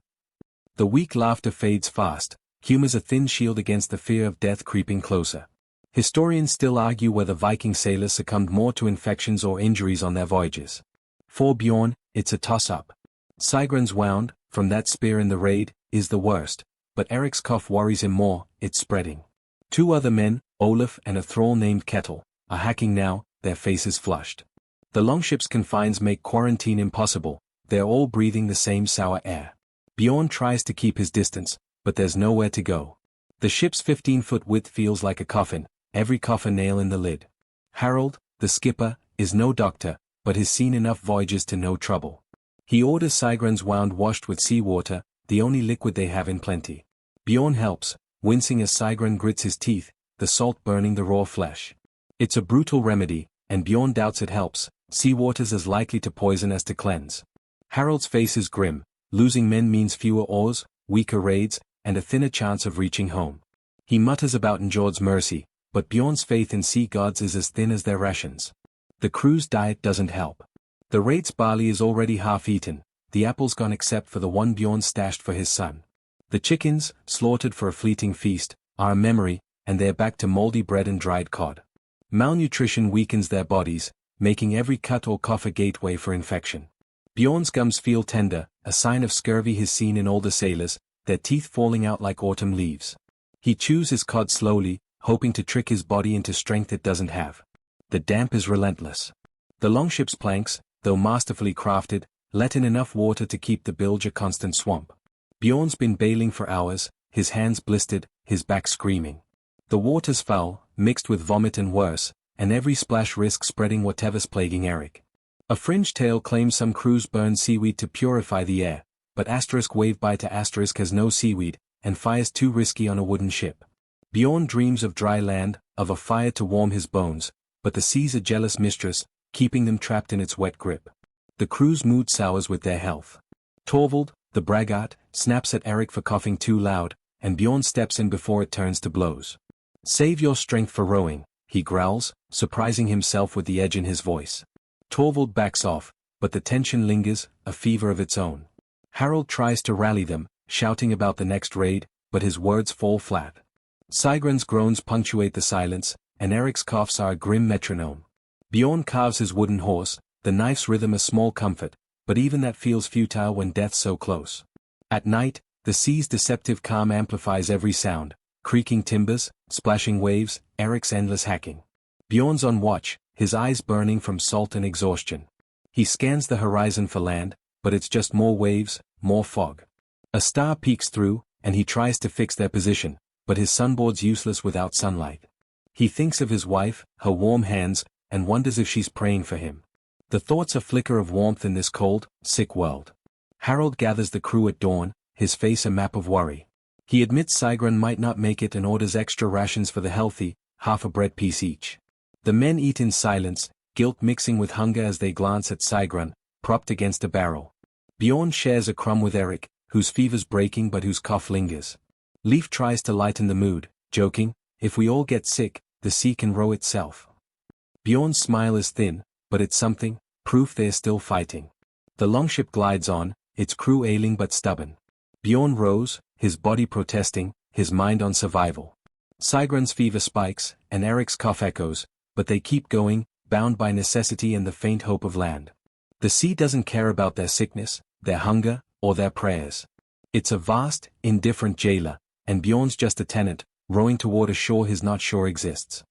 The weak laughter fades fast, humor's a thin shield against the fear of death creeping closer. Historians still argue whether Viking sailors succumbed more to infections or injuries on their voyages. For Bjorn, it's a toss-up. Sigrin's wound, from that spear in the raid, is the worst, but Eric's cough worries him more, it's spreading. 2 other men, Olaf and a thrall named Kettle, are hacking now, their faces flushed. The longship's confines make quarantine impossible, they're all breathing the same sour air. Bjorn tries to keep his distance, but there's nowhere to go. The ship's 15-foot width feels like a coffin, every cough a nail in the lid. Harold, the skipper, is no doctor, but has seen enough voyages to know trouble. He orders Sigrin's wound washed with seawater, the only liquid they have in plenty. Bjorn helps, wincing as Sigrin grits his teeth, the salt burning the raw flesh. It's a brutal remedy, and Bjorn doubts it helps. Seawater's as likely to poison as to cleanse. Harold's face is grim. Losing men means fewer oars, weaker raids, and a thinner chance of reaching home. He mutters about Njord's mercy, but Bjorn's faith in sea gods is as thin as their rations. The crew's diet doesn't help. The raid's barley is already half eaten, the apples gone except for the one Bjorn stashed for his son. The chickens, slaughtered for a fleeting feast, are a memory, and they're back to moldy bread and dried cod. Malnutrition weakens their bodies, making every cut or cough a gateway for infection. Bjorn's gums feel tender, a sign of scurvy he's seen in older sailors, their teeth falling out like autumn leaves. He chews his cod slowly, hoping to trick his body into strength it doesn't have. The damp is relentless. The longship's planks, though masterfully crafted, let in enough water to keep the bilge a constant swamp. Bjorn's been bailing for hours, his hands blistered, his back screaming. The water's foul, mixed with vomit and worse, and every splash risks spreading whatever's plaguing Eric. A fringe tale claims some crews burn seaweed to purify the air, but *wavebiter has no seaweed, and fire's too risky on a wooden ship. Bjorn dreams of dry land, of a fire to warm his bones, but the sea's a jealous mistress, keeping them trapped in its wet grip. The crew's mood sours with their health. Torvald, the braggart, snaps at Eric for coughing too loud, and Bjorn steps in before it turns to blows. "Save your strength for rowing," he growls, surprising himself with the edge in his voice. Torvald backs off, but the tension lingers, a fever of its own. Harold tries to rally them, shouting about the next raid, but his words fall flat. Sigrun's groans punctuate the silence, and Eric's coughs are a grim metronome. Bjorn carves his wooden horse, the knife's rhythm a small comfort, but even that feels futile when death's so close. At night, the sea's deceptive calm amplifies every sound, creaking timbers, splashing waves, Eric's endless hacking. Bjorn's on watch, his eyes burning from salt and exhaustion. He scans the horizon for land, but it's just more waves, more fog. A star peeks through, and he tries to fix their position, but his sunboard's useless without sunlight. He thinks of his wife, her warm hands, and wonders if she's praying for him. The thoughts a flicker of warmth in this cold, sick world. Harold gathers the crew at dawn, his face a map of worry. He admits Sigrun might not make it and orders extra rations for the healthy, half a bread piece each. The men eat in silence, guilt mixing with hunger as they glance at Sigrun, propped against a barrel. Bjorn shares a crumb with Eric, whose fever's breaking but whose cough lingers. Leif tries to lighten the mood, joking, "If we all get sick, the sea can row itself." Bjorn's smile is thin, but it's something, proof they're still fighting. The longship glides on, its crew ailing but stubborn. Bjorn rows, his body protesting, his mind on survival. Sigrun's fever spikes, and Eric's cough echoes, but they keep going, bound by necessity and the faint hope of land. The sea doesn't care about their sickness, their hunger, or their prayers. It's a vast, indifferent jailer, and Bjorn's just a tenant, rowing toward a shore he's not sure exists.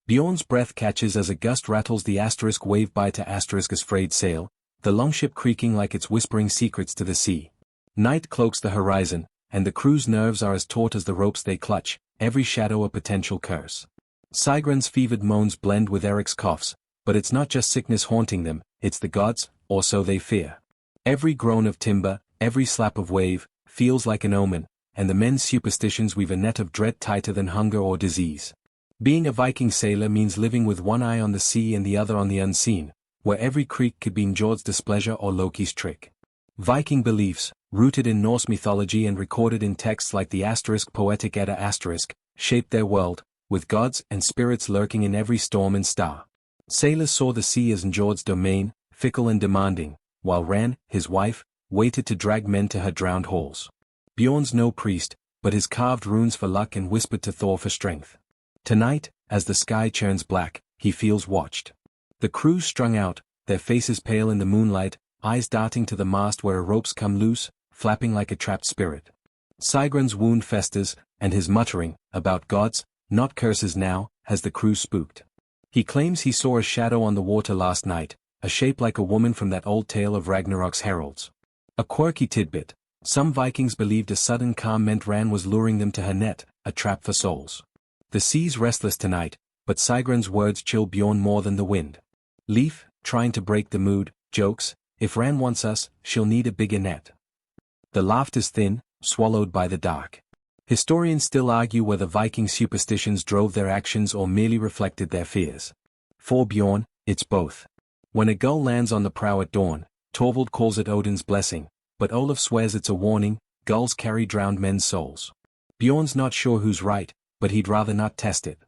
Bjorn's breath catches as a gust rattles the *wavebiter*'s frayed sail, the longship creaking like it's whispering secrets to the sea. Night cloaks the horizon, and the crew's nerves are as taut as the ropes they clutch, every shadow a potential curse. Sigrun's fevered moans blend with Eric's coughs, but it's not just sickness haunting them, it's the gods, or so they fear. Every groan of timber, every slap of wave, feels like an omen, and the men's superstitions weave a net of dread tighter than hunger or disease. Being a Viking sailor means living with one eye on the sea and the other on the unseen, where every creak could be Njord's displeasure or Loki's trick. Viking beliefs, rooted in Norse mythology and recorded in texts like the *Poetic Edda*, shaped their world, with gods and spirits lurking in every storm and star. Sailors saw the sea as Njord's domain, fickle and demanding, while Ran, his wife, waited to drag men to her drowned halls. Bjorn's no priest, but his carved runes for luck and whispered to Thor for strength. Tonight, as the sky churns black, he feels watched. The crew's strung out, their faces pale in the moonlight, eyes darting to the mast where ropes come loose, flapping like a trapped spirit. Sigrun's wound festers, and his muttering, about gods, not curses now, has the crew spooked. He claims he saw a shadow on the water last night, a shape like a woman from that old tale of Ragnarok's heralds. A quirky tidbit, some Vikings believed a sudden calm meant Ran was luring them to her net, a trap for souls. The sea's restless tonight, but Sigrun's words chill Bjorn more than the wind. Leif, trying to break the mood, jokes, "If Ran wants us, she'll need a bigger net." The laughter's thin, swallowed by the dark. Historians still argue whether Viking superstitions drove their actions or merely reflected their fears. For Bjorn, it's both. When a gull lands on the prow at dawn, Torvald calls it Odin's blessing, but Olaf swears it's a warning, gulls carry drowned men's souls. Bjorn's not sure who's right, but he'd rather not test it.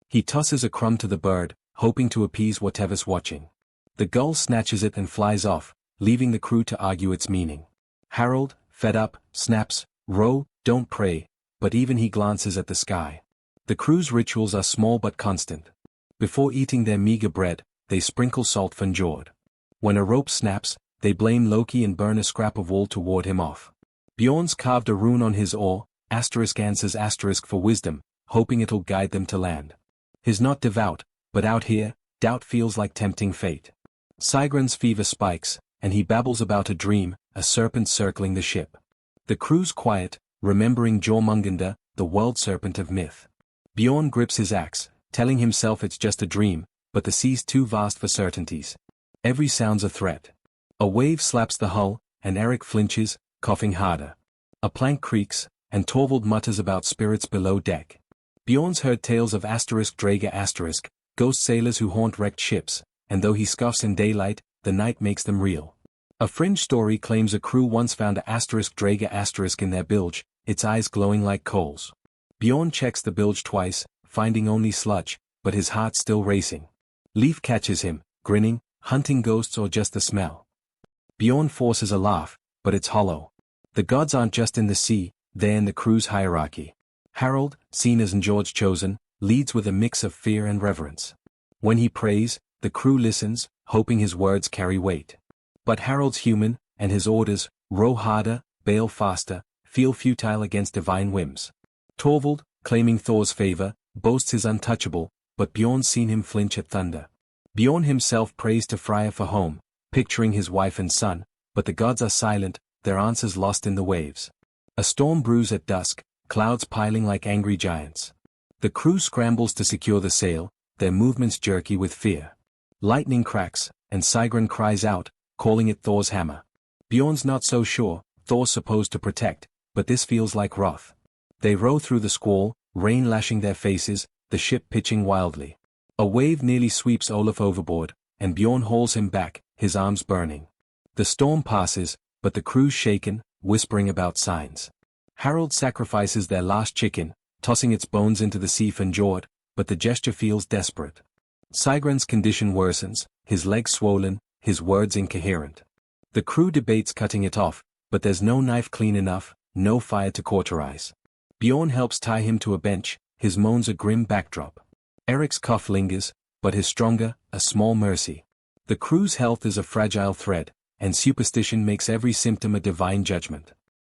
He tosses a crumb to the bird, hoping to appease whatever's watching. The gull snatches it and flies off, leaving the crew to argue its meaning. Harold, fed up, snaps, "Row, don't pray," but even he glances at the sky. The crew's rituals are small but constant. Before eating their meager bread, they sprinkle salt for Njord. When a rope snaps, they blame Loki and burn a scrap of wool to ward him off. Bjorn's carved a rune on his oar, answers for wisdom, hoping it'll guide them to land. He's not devout, but out here, doubt feels like tempting fate. Sigrun's fever spikes, and he babbles about a dream, a serpent circling the ship. The crew's quiet, remembering Jormungandr, the world serpent of myth. Bjorn grips his axe, telling himself it's just a dream, but the sea's too vast for certainties. Every sound's a threat. A wave slaps the hull, and Eric flinches, coughing harder. A plank creaks, and Torvald mutters about spirits below deck. Bjorn's heard tales of Draga *, ghost sailors who haunt wrecked ships, and though he scoffs in daylight, the night makes them real. A fringe story claims a crew once found a Draga * in their bilge, its eyes glowing like coals. Bjorn checks the bilge twice, finding only sludge, but his heart's still racing. Leif catches him, grinning, hunting ghosts or just the smell. Bjorn forces a laugh, but it's hollow. The gods aren't just in the sea, they're in the crew's hierarchy. Harold, seen as Njord's chosen, leads with a mix of fear and reverence. When he prays, the crew listens, hoping his words carry weight. But Harold's human, and his orders, row harder, bail faster, feel futile against divine whims. Torvald, claiming Thor's favor, boasts his untouchable, but Bjorn's seen him flinch at thunder. Bjorn himself prays to Freya for home, picturing his wife and son, but the gods are silent, their answers lost in the waves. A storm brews at dusk, clouds piling like angry giants. The crew scrambles to secure the sail, their movements jerky with fear. Lightning cracks, and Sigrun cries out, calling it Thor's hammer. Bjorn's not so sure, Thor's supposed to protect, but this feels like wrath. They row through the squall, rain lashing their faces, the ship pitching wildly. A wave nearly sweeps Olaf overboard, and Bjorn hauls him back, his arms burning. The storm passes, but the crew's shaken, whispering about signs. Harold sacrifices their last chicken, tossing its bones into the sea for Njord, but the gesture feels desperate. Sigrun's condition worsens, his legs swollen, his words incoherent. The crew debates cutting it off, but there's no knife clean enough, no fire to cauterize. Bjorn helps tie him to a bench, his moans a grim backdrop. Eric's cough lingers, but his stronger, a small mercy. The crew's health is a fragile thread, and superstition makes every symptom a divine judgment.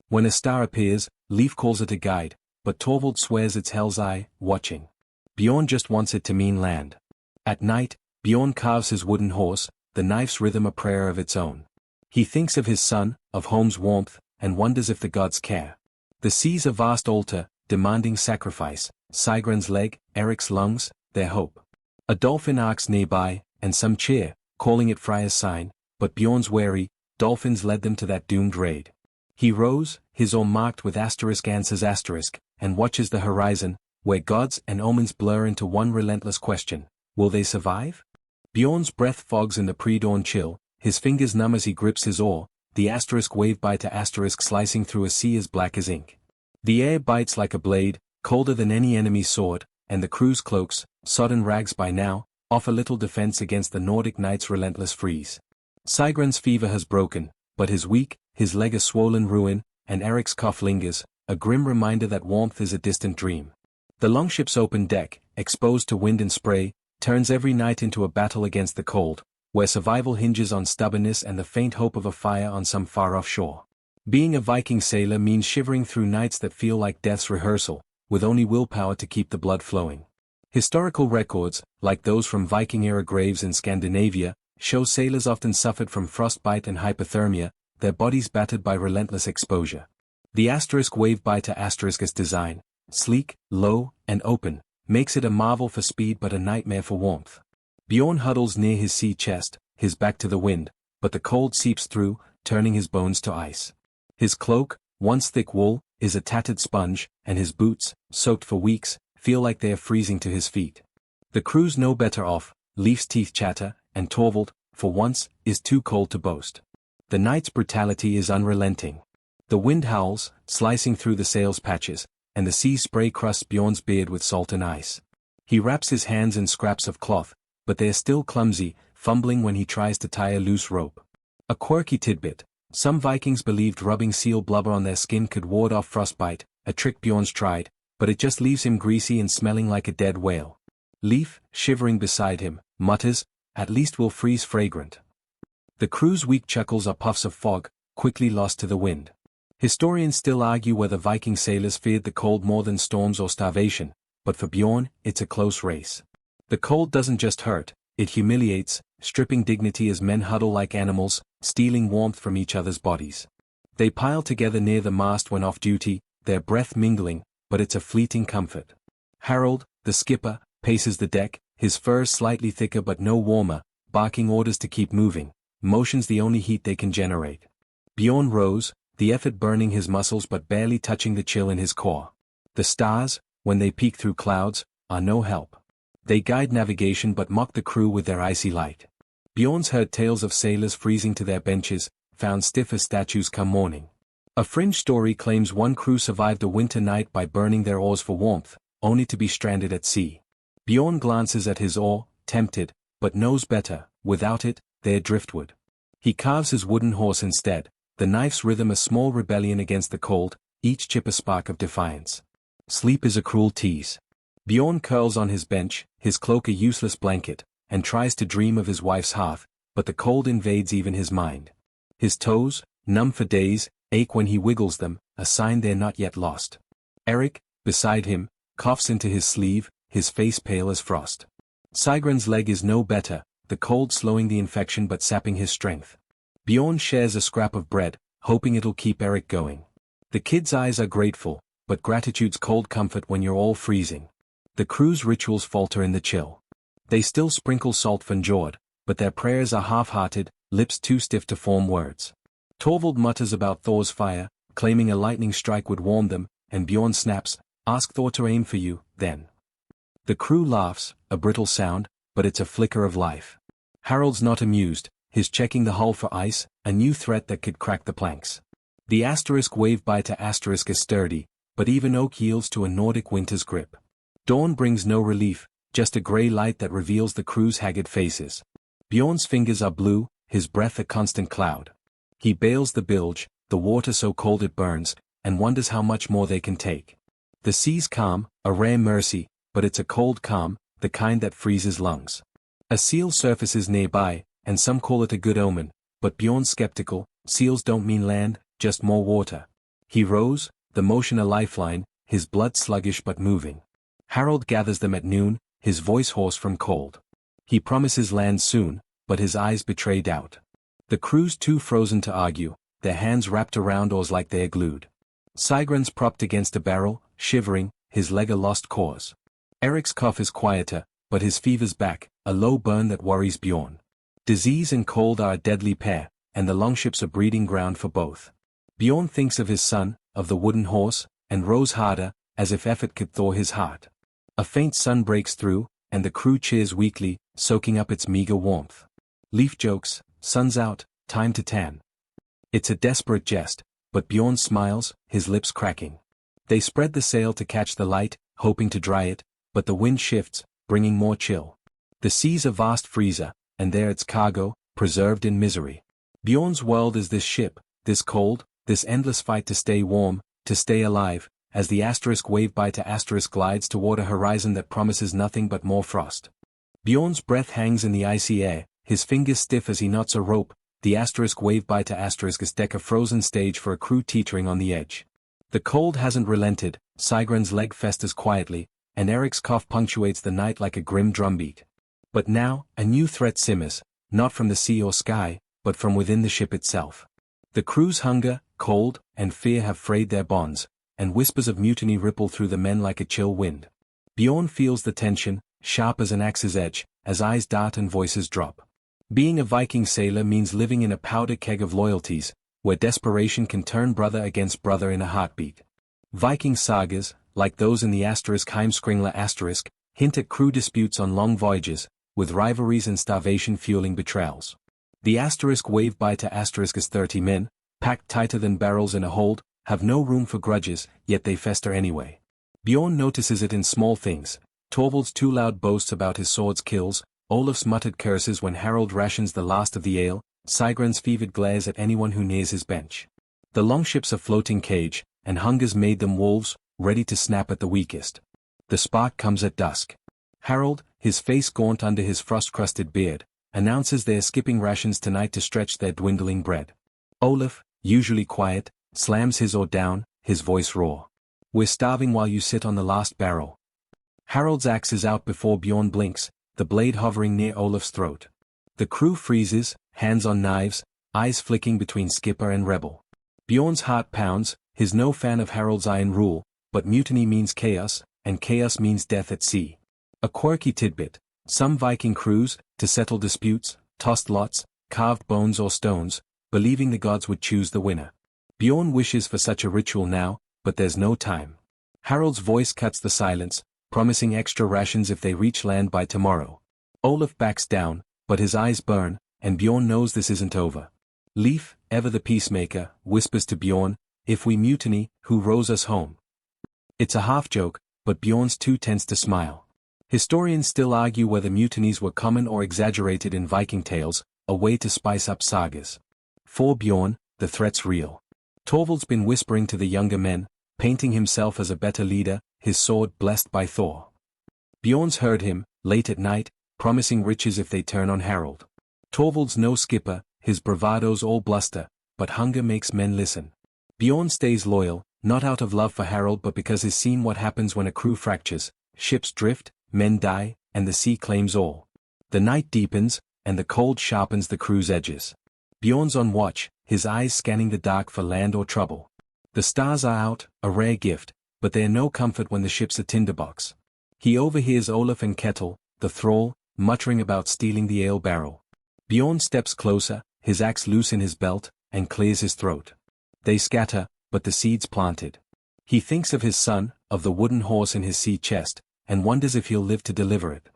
When a star appears, Leif calls it a guide, but Torvald swears it's Hell's Eye, watching. Bjorn just wants it to mean land. At night, Bjorn carves his wooden horse, the knife's rhythm a prayer of its own. He thinks of his son, of home's warmth, and wonders if the gods care. The sea's a vast altar, demanding sacrifice, Sigrun's leg, Eric's lungs, their hope. A dolphin arcs nearby, and some cheer, calling it Freya's sign, but Bjorn's wary, dolphins led them to that doomed raid. He rows, his oar marked with answers *, and watches the horizon, where gods and omens blur into one relentless question: will they survive? Bjorn's breath fogs in the pre-dawn chill, his fingers numb as he grips his oar, the wave by to slicing through a sea as black as ink. The air bites like a blade, colder than any enemy's sword, and the crew's cloaks, sodden rags by now, offer little defense against the Nordic night's relentless freeze. Sigrun's fever has broken, but his leg a swollen ruin, and Eric's cough lingers, a grim reminder that warmth is a distant dream. The longship's open deck, exposed to wind and spray, turns every night into a battle against the cold, where survival hinges on stubbornness and the faint hope of a fire on some far-off shore. Being a Viking sailor means shivering through nights that feel like death's rehearsal, with only willpower to keep the blood flowing. Historical records, like those from Viking-era graves in Scandinavia, show sailors often suffered from frostbite and hypothermia, their bodies battered by relentless exposure. The wave by to design, sleek, low, and open, makes it a marvel for speed but a nightmare for warmth. Bjorn huddles near his sea chest, his back to the wind, but the cold seeps through, turning his bones to ice. His cloak, once thick wool, is a tattered sponge, and his boots, soaked for weeks, feel like they are freezing to his feet. The crew's no better off, Leif's teeth chatter, and Torvald, for once, is too cold to boast. The night's brutality is unrelenting. The wind howls, slicing through the sails patches, and the sea spray crusts Bjorn's beard with salt and ice. He wraps his hands in scraps of cloth, but they are still clumsy, fumbling when he tries to tie a loose rope. A quirky tidbit: some Vikings believed rubbing seal blubber on their skin could ward off frostbite, a trick Bjorn's tried, but it just leaves him greasy and smelling like a dead whale. Leif, shivering beside him, mutters, "At least we'll freeze fragrant." The crew's weak chuckles are puffs of fog, quickly lost to the wind. Historians still argue whether Viking sailors feared the cold more than storms or starvation, but for Bjorn, it's a close race. The cold doesn't just hurt, it humiliates, stripping dignity as men huddle like animals, stealing warmth from each other's bodies. They pile together near the mast when off duty, their breath mingling, but it's a fleeting comfort. Harold, the skipper, paces the deck, his furs slightly thicker but no warmer, barking orders to keep moving, motion's the only heat they can generate. Bjorn rows, the effort burning his muscles but barely touching the chill in his core. The stars, when they peek through clouds, are no help. They guide navigation but mock the crew with their icy light. Bjorn's heard tales of sailors freezing to their benches, found stiff as statues come morning. A fringe story claims one crew survived a winter night by burning their oars for warmth, only to be stranded at sea. Bjorn glances at his oar, tempted, but knows better, without it, they're driftwood. He carves his wooden horse instead, the knife's rhythm a small rebellion against the cold, each chip a spark of defiance. Sleep is a cruel tease. Bjorn curls on his bench, his cloak a useless blanket, and tries to dream of his wife's hearth, but the cold invades even his mind. His toes, numb for days, ache when he wiggles them, a sign they're not yet lost. Eric, beside him, coughs into his sleeve, his face pale as frost. Sigrun's leg is no better, the cold slowing the infection but sapping his strength. Bjorn shares a scrap of bread, hoping it'll keep Eric going. The kid's eyes are grateful, but gratitude's cold comfort when you're all freezing. The crew's rituals falter in the chill. They still sprinkle salt for Njord, but their prayers are half-hearted, lips too stiff to form words. Torvald mutters about Thor's fire, claiming a lightning strike would warm them, and Bjorn snaps, "Ask Thor to aim for you, then." The crew laughs, a brittle sound, but it's a flicker of life. Harold's not amused, he's checking the hull for ice, a new threat that could crack the planks. The asterisk wave biter asterisk is sturdy, but even oak yields to a Nordic winter's grip. Dawn brings no relief, just a grey light that reveals the crew's haggard faces. Bjorn's fingers are blue, his breath a constant cloud. He bails the bilge, the water so cold it burns, and wonders how much more they can take. The sea's calm, a rare mercy, but it's a cold calm, the kind that freezes lungs. A seal surfaces nearby, and some call it a good omen, but Bjorn's skeptical, seals don't mean land, just more water. He rows, the motion a lifeline, his blood sluggish but moving. Harold gathers them at noon, his voice hoarse from cold. He promises land soon, but his eyes betray doubt. The crew's too frozen to argue, their hands wrapped around oars like they're glued. Sigrun's propped against a barrel, shivering, his leg a lost cause. Eric's cough is quieter, but his fever's back, a low burn that worries Bjorn. Disease and cold are a deadly pair, and the longship's a breeding ground for both. Bjorn thinks of his son, of the wooden horse, and rows harder, as if effort could thaw his heart. A faint sun breaks through, and the crew cheers weakly, soaking up its meager warmth. Leaf jokes, sun's out, time to tan. It's a desperate jest, but Bjorn smiles, his lips cracking. They spread the sail to catch the light, hoping to dry it, but the wind shifts, bringing more chill. The sea's a vast freezer, and there its cargo, preserved in misery. Bjorn's world is this ship, this cold, this endless fight to stay warm, to stay alive, as the asterisk wave biter asterisk glides toward a horizon that promises nothing but more frost. Bjorn's breath hangs in the icy air, his fingers stiff as he knots a rope, the asterisk wave biter asterisk is deck a frozen stage for a crew teetering on the edge. The cold hasn't relented, Sigrun's leg festers quietly, and Eric's cough punctuates the night like a grim drumbeat. But now, a new threat simmers, not from the sea or sky, but from within the ship itself. The crew's hunger, cold, and fear have frayed their bonds, and whispers of mutiny ripple through the men like a chill wind. Bjorn feels the tension, sharp as an axe's edge, as eyes dart and voices drop. Being a Viking sailor means living in a powder keg of loyalties, where desperation can turn brother against brother in a heartbeat. Viking sagas, like those in the asterisk Heimskringla asterisk, hint at crew disputes on long voyages, with rivalries and starvation fueling betrayals. The asterisk wave biter asterisk is 30 men, packed tighter than barrels in a hold, have no room for grudges, yet they fester anyway. Bjorn notices it in small things, Torvald's too loud boasts about his sword's kills, Olaf's muttered curses when Harold rations the last of the ale, Sigrun's fevered glares at anyone who nears his bench. The longship's a floating cage, and hunger's made them wolves, ready to snap at the weakest. The spark comes at dusk. Harold, his face gaunt under his frost-crusted beard, announces they're skipping rations tonight to stretch their dwindling bread. Olaf, usually quiet, slams his oar down, his voice raw. "We're starving while you sit on the last barrel." Harold's axe is out before Bjorn blinks, the blade hovering near Olaf's throat. The crew freezes, hands on knives, eyes flicking between skipper and rebel. Bjorn's heart pounds, he's no fan of Harold's iron rule, but mutiny means chaos, and chaos means death at sea. A quirky tidbit: some Viking crews, to settle disputes, tossed lots, carved bones or stones, believing the gods would choose the winner. Bjorn wishes for such a ritual now, but there's no time. Harold's voice cuts the silence, promising extra rations if they reach land by tomorrow. Olaf backs down, but his eyes burn, and Bjorn knows this isn't over. Leif, ever the peacemaker, whispers to Bjorn, "If we mutiny, who rows us home?" It's a half-joke, but Bjorn's too tense to smile. Historians still argue whether mutinies were common or exaggerated in Viking tales, a way to spice up sagas. For Bjorn, the threat's real. Torvald's been whispering to the younger men, painting himself as a better leader, his sword blessed by Thor. Bjorn's heard him, late at night, promising riches if they turn on Harold. Torvald's no skipper, his bravado's all bluster, but hunger makes men listen. Bjorn stays loyal, not out of love for Harold but because he's seen what happens when a crew fractures, ships drift, men die, and the sea claims all. The night deepens, and the cold sharpens the crew's edges. Bjorn's on watch, his eyes scanning the dark for land or trouble. The stars are out, a rare gift, but they're no comfort when the ship's a tinderbox. He overhears Olaf and Kettle, the thrall, muttering about stealing the ale barrel. Bjorn steps closer, his axe loose in his belt, and clears his throat. They scatter, but the seed's planted. He thinks of his son, of the wooden horse in his sea chest, and wonders if he'll live to deliver it.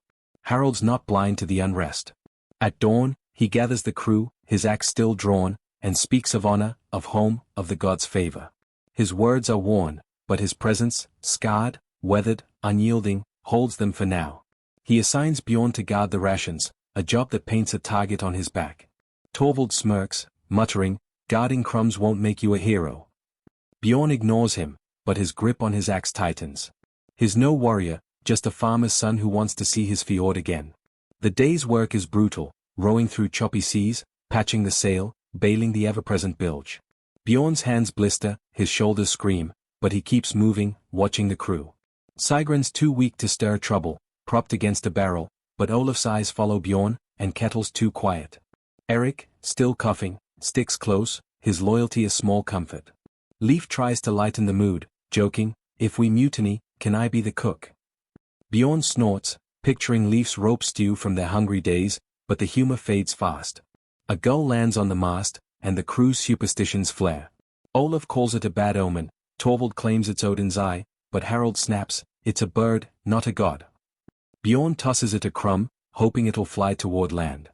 Harold's not blind to the unrest. At dawn, he gathers the crew, his axe still drawn, and speaks of honor, of home, of the gods' favor. His words are worn, but his presence, scarred, weathered, unyielding, holds them for now. He assigns Bjorn to guard the rations, a job that paints a target on his back. Torvald smirks, muttering, "Guarding crumbs won't make you a hero." Bjorn ignores him, but his grip on his axe tightens. He's no warrior, just a farmer's son who wants to see his fjord again. The day's work is brutal, rowing through choppy seas, patching the sail, bailing the ever-present bilge. Bjorn's hands blister, his shoulders scream, but he keeps moving, watching the crew. Sigrun's too weak to stir trouble, propped against a barrel, but Olaf's eyes follow Bjorn, and Kettle's too quiet. Eric, still coughing, sticks close, his loyalty a small comfort. Leif tries to lighten the mood, joking, "If we mutiny, can I be the cook?" Bjorn snorts, picturing Leif's rope stew from their hungry days, but the humor fades fast. A gull lands on the mast, and the crew's superstitions flare. Olaf calls it a bad omen, Torvald claims it's Odin's eye, but Harold snaps, "It's a bird, not a god." Bjorn tosses it a crumb, hoping it'll fly toward land.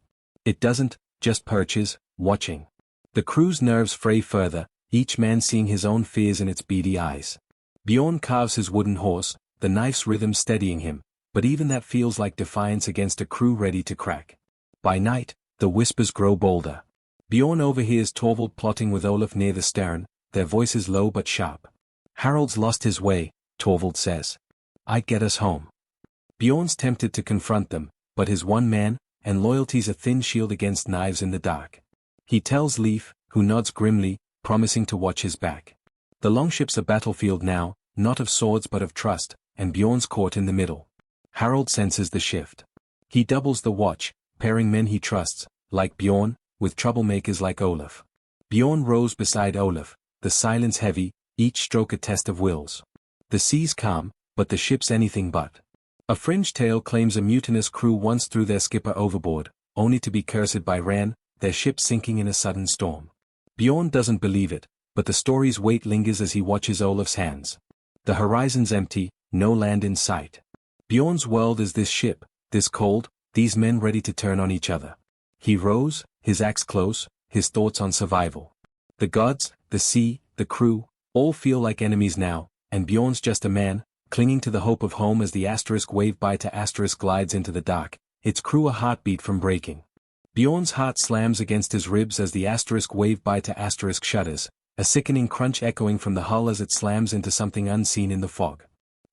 It doesn't, just perches, watching. The crew's nerves fray further, each man seeing his own fears in its beady eyes. Bjorn carves his wooden horse, the knife's rhythm steadying him, but even that feels like defiance against a crew ready to crack. By night, the whispers grow bolder. Bjorn overhears Torvald plotting with Olaf near the stern, their voices low but sharp. "Harold's lost his way," Torvald says. "I'd get us home." Bjorn's tempted to confront them, but his one man, and loyalty's a thin shield against knives in the dark. He tells Leif, who nods grimly, promising to watch his back. The longship's a battlefield now, not of swords but of trust, and Bjorn's caught in the middle. Harold senses the shift. He doubles the watch, pairing men he trusts, like Bjorn, with troublemakers like Olaf. Bjorn rows beside Olaf, the silence heavy, each stroke a test of wills. The sea's calm, but the ship's anything but. A fringe tale claims a mutinous crew once threw their skipper overboard, only to be cursed by Ran, their ship sinking in a sudden storm. Bjorn doesn't believe it, but the story's weight lingers as he watches Olaf's hands. The horizon's empty, no land in sight. Bjorn's world is this ship, this cold, these men ready to turn on each other. He rows, his axe close, his thoughts on survival. The gods, the sea, the crew, all feel like enemies now, and Bjorn's just a man, clinging to the hope of home as the asterisk wave by to asterisk glides into the dark, its crew a heartbeat from breaking. Bjorn's heart slams against his ribs as the asterisk wave by to asterisk shudders, a sickening crunch echoing from the hull as it slams into something unseen in the fog.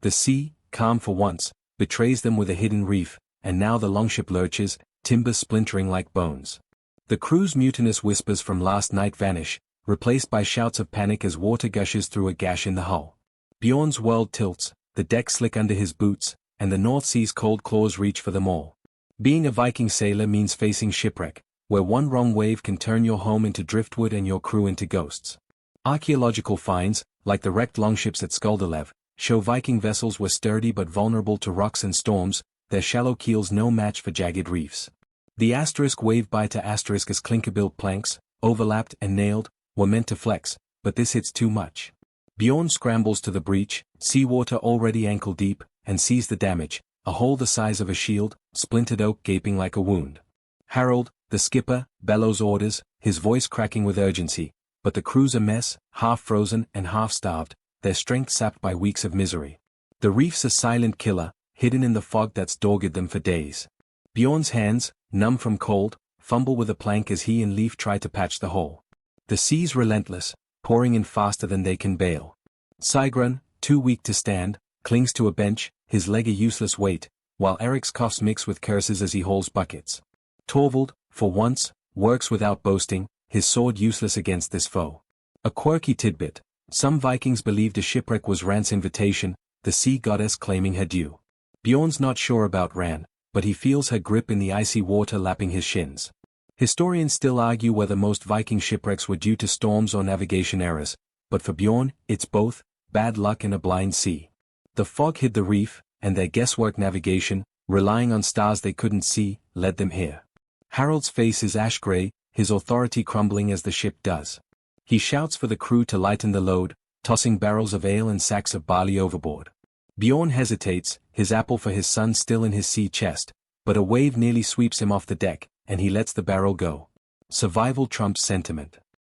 The sea, calm for once, betrays them with a hidden reef, and now the longship lurches, timbers splintering like bones. The crew's mutinous whispers from last night vanish, replaced by shouts of panic as water gushes through a gash in the hull. Bjorn's world tilts, the deck slick under his boots, and the North Sea's cold claws reach for them all. Being a Viking sailor means facing shipwreck, where one wrong wave can turn your home into driftwood and your crew into ghosts. Archaeological finds, like the wrecked longships at Skulderlev, show Viking vessels were sturdy but vulnerable to rocks and storms, their shallow keels no match for jagged reefs. The asterisk wave by to asterisk's clinker-built planks, overlapped and nailed, were meant to flex, but this hits too much. Bjorn scrambles to the breach, seawater already ankle-deep, and sees the damage, a hole the size of a shield, splintered oak gaping like a wound. Harold, the skipper, bellows orders, his voice cracking with urgency, but the crew's a mess, half-frozen and half-starved, their strength sapped by weeks of misery. The reef's a silent killer, hidden in the fog that's dogged them for days. Bjorn's hands, numb from cold, fumble with a plank as he and Leif try to patch the hole. The sea's relentless, pouring in faster than they can bail. Sigrun, too weak to stand, clings to a bench, his leg a useless weight, while Eric's coughs mix with curses as he hauls buckets. Torvald, for once, works without boasting, his sword useless against this foe. A quirky tidbit: some Vikings believed a shipwreck was Ran's invitation, the sea goddess claiming her due. Bjorn's not sure about Ran, but he feels her grip in the icy water lapping his shins. Historians still argue whether most Viking shipwrecks were due to storms or navigation errors, but for Bjorn, it's both, bad luck and a blind sea. The fog hid the reef, and their guesswork navigation, relying on stars they couldn't see, led them here. Harold's face is ash-gray, his authority crumbling as the ship does. He shouts for the crew to lighten the load, tossing barrels of ale and sacks of barley overboard. Bjorn hesitates, his apple for his son still in his sea chest, but a wave nearly sweeps him off the deck, and he lets the barrel go. Survival trumps sentiment.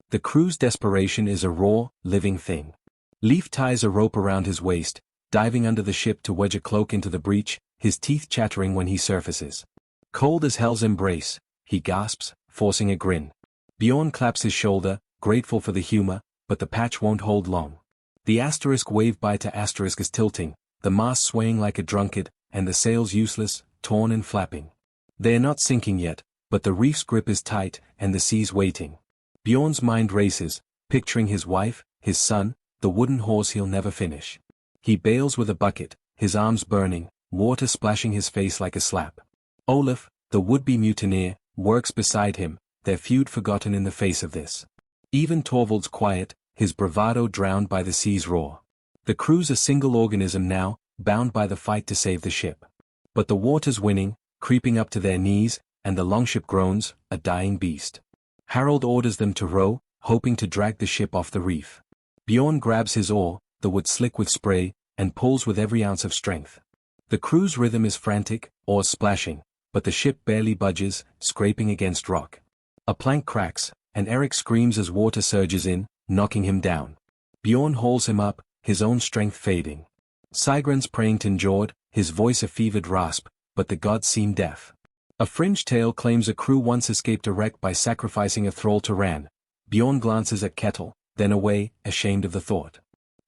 The crew's desperation is a raw, living thing. Leif ties a rope around his waist, diving under the ship to wedge a cloak into the breach, his teeth chattering when he surfaces. Cold as hell's embrace, he gasps, forcing a grin. Bjorn claps his shoulder, grateful for the humor, but the patch won't hold long. The asterisk wave by to asterisk is tilting, the mast swaying like a drunkard, and the sails useless, torn and flapping. They are not sinking yet, but the reef's grip is tight, and the sea's waiting. Bjorn's mind races, picturing his wife, his son, the wooden horse he'll never finish. He bails with a bucket, his arms burning, water splashing his face like a slap. Olaf, the would-be mutineer, works beside him, their feud forgotten in the face of this. Even Torvald's quiet, his bravado drowned by the sea's roar. The crew's a single organism now, bound by the fight to save the ship. But the water's winning, creeping up to their knees, and the longship groans, a dying beast. Harold orders them to row, hoping to drag the ship off the reef. Bjorn grabs his oar, the wood slick with spray, and pulls with every ounce of strength. The crew's rhythm is frantic, oars splashing, but the ship barely budges, scraping against rock. A plank cracks, and Eric screams as water surges in, knocking him down. Bjorn hauls him up, his own strength fading. Sigrun's praying endured, his voice a fevered rasp, but the gods seem deaf. A fringe tale claims a crew once escaped a wreck by sacrificing a thrall to Ran. Bjorn glances at Kettle, then away, ashamed of the thought.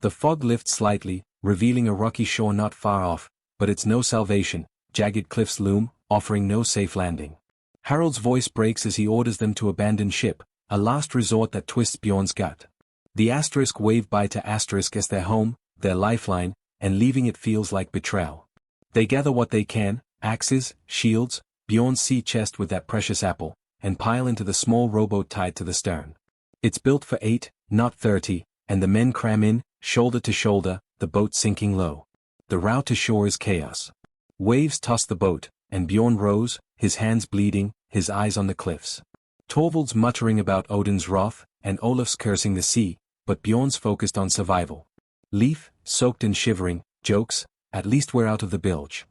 The fog lifts slightly, revealing a rocky shore not far off, but it's no salvation, jagged cliffs loom, offering no safe landing. Harold's voice breaks as he orders them to abandon ship, a last resort that twists Bjorn's gut. The asterisk wave by to asterisk as their home, their lifeline, and leaving it feels like betrayal. They gather what they can, axes, shields, Bjorn's sea chest with that precious apple, and pile into the small rowboat tied to the stern. It's built for 8, not 30, and the men cram in, shoulder to shoulder, the boat sinking low. The route to shore is chaos. Waves toss the boat, and Bjorn rows, his hands bleeding, his eyes on the cliffs. Torvald's muttering about Odin's wrath, and Olaf's cursing the sea, but Bjorn's focused on survival. Leif, soaked and shivering, jokes, "At least we're out of the bilge."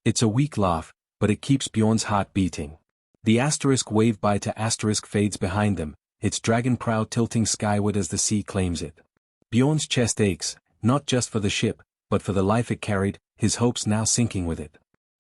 It's a weak laugh, but it keeps Bjorn's heart beating. The asterisk wave by to asterisk fades behind them, its dragon prow tilting skyward as the sea claims it. Bjorn's chest aches, not just for the ship, but for the life it carried, his hopes now sinking with it.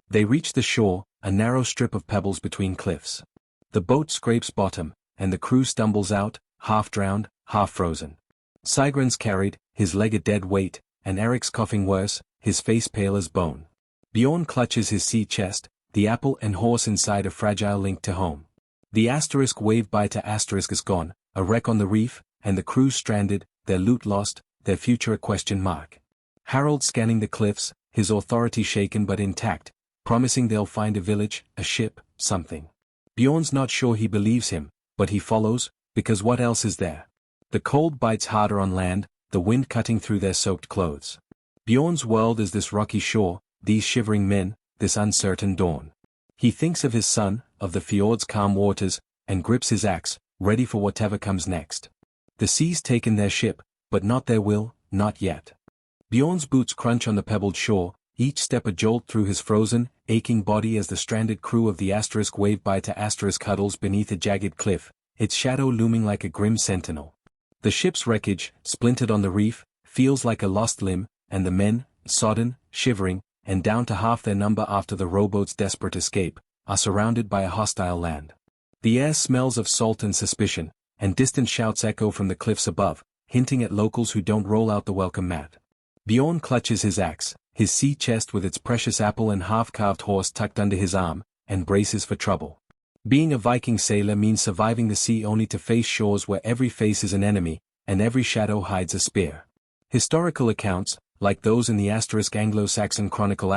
They reach the shore, a narrow strip of pebbles between cliffs. The boat scrapes bottom, and the crew stumbles out, half drowned, half frozen. Sigrun's carried, his leg a dead weight, and Eric's coughing worse, his face pale as bone. Bjorn clutches his sea chest, the apple and horse inside a fragile link to home. The asterisk wave by to asterisk is gone, a wreck on the reef, and the crew stranded, their loot lost, their future a question mark. Harold scanning the cliffs, his authority shaken but intact, promising they'll find a village, a ship, something. Bjorn's not sure he believes him, but he follows, because what else is there? The cold bites harder on land, the wind cutting through their soaked clothes. Bjorn's world is this rocky shore, these shivering men, this uncertain dawn. He thinks of his son, of the fjord's calm waters, and grips his axe, ready for whatever comes next. The sea's taken their ship, but not their will, not yet. Bjorn's boots crunch on the pebbled shore, each step a jolt through his frozen, aching body as the stranded crew of the wave by to huddles beneath a jagged cliff, its shadow looming like a grim sentinel. The ship's wreckage, splintered on the reef, feels like a lost limb, and the men, sodden, shivering, and down to half their number after the rowboat's desperate escape, are surrounded by a hostile land. The air smells of salt and suspicion, and distant shouts echo from the cliffs above, hinting at locals who don't roll out the welcome mat. Bjorn clutches his axe, his sea chest with its precious apple and half-carved horse tucked under his arm, and braces for trouble. Being a Viking sailor means surviving the sea only to face shores where every face is an enemy, and every shadow hides a spear. Historical accounts, like those in the Anglo-Saxon Chronicle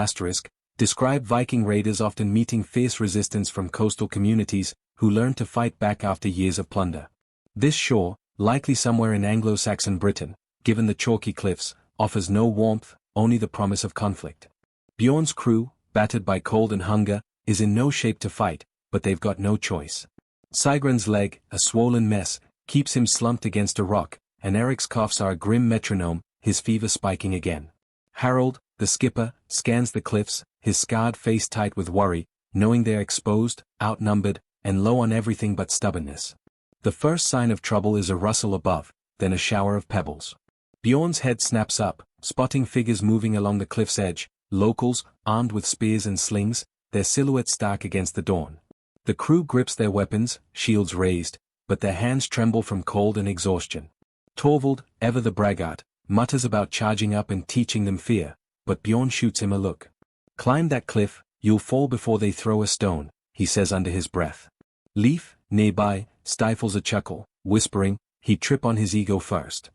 describe Viking raiders often meeting fierce resistance from coastal communities, who learned to fight back after years of plunder. This shore, likely somewhere in Anglo-Saxon Britain, given the chalky cliffs, offers no warmth, only the promise of conflict. Bjorn's crew, battered by cold and hunger, is in no shape to fight, but they've got no choice. Sigrun's leg, a swollen mess, keeps him slumped against a rock, and Eric's coughs are a grim metronome, his fever spiking again. Harold, the skipper, scans the cliffs, his scarred face tight with worry, knowing they're exposed, outnumbered, and low on everything but stubbornness. The first sign of trouble is a rustle above, then a shower of pebbles. Bjorn's head snaps up, spotting figures moving along the cliff's edge, locals, armed with spears and slings, their silhouettes stark against the dawn. The crew grips their weapons, shields raised, but their hands tremble from cold and exhaustion. Torvald, ever the braggart, mutters about charging up and teaching them fear, but Bjorn shoots him a look. "Climb that cliff, you'll fall before they throw a stone," he says under his breath. Leif, nearby, stifles a chuckle, whispering, he'd trip on his ego first.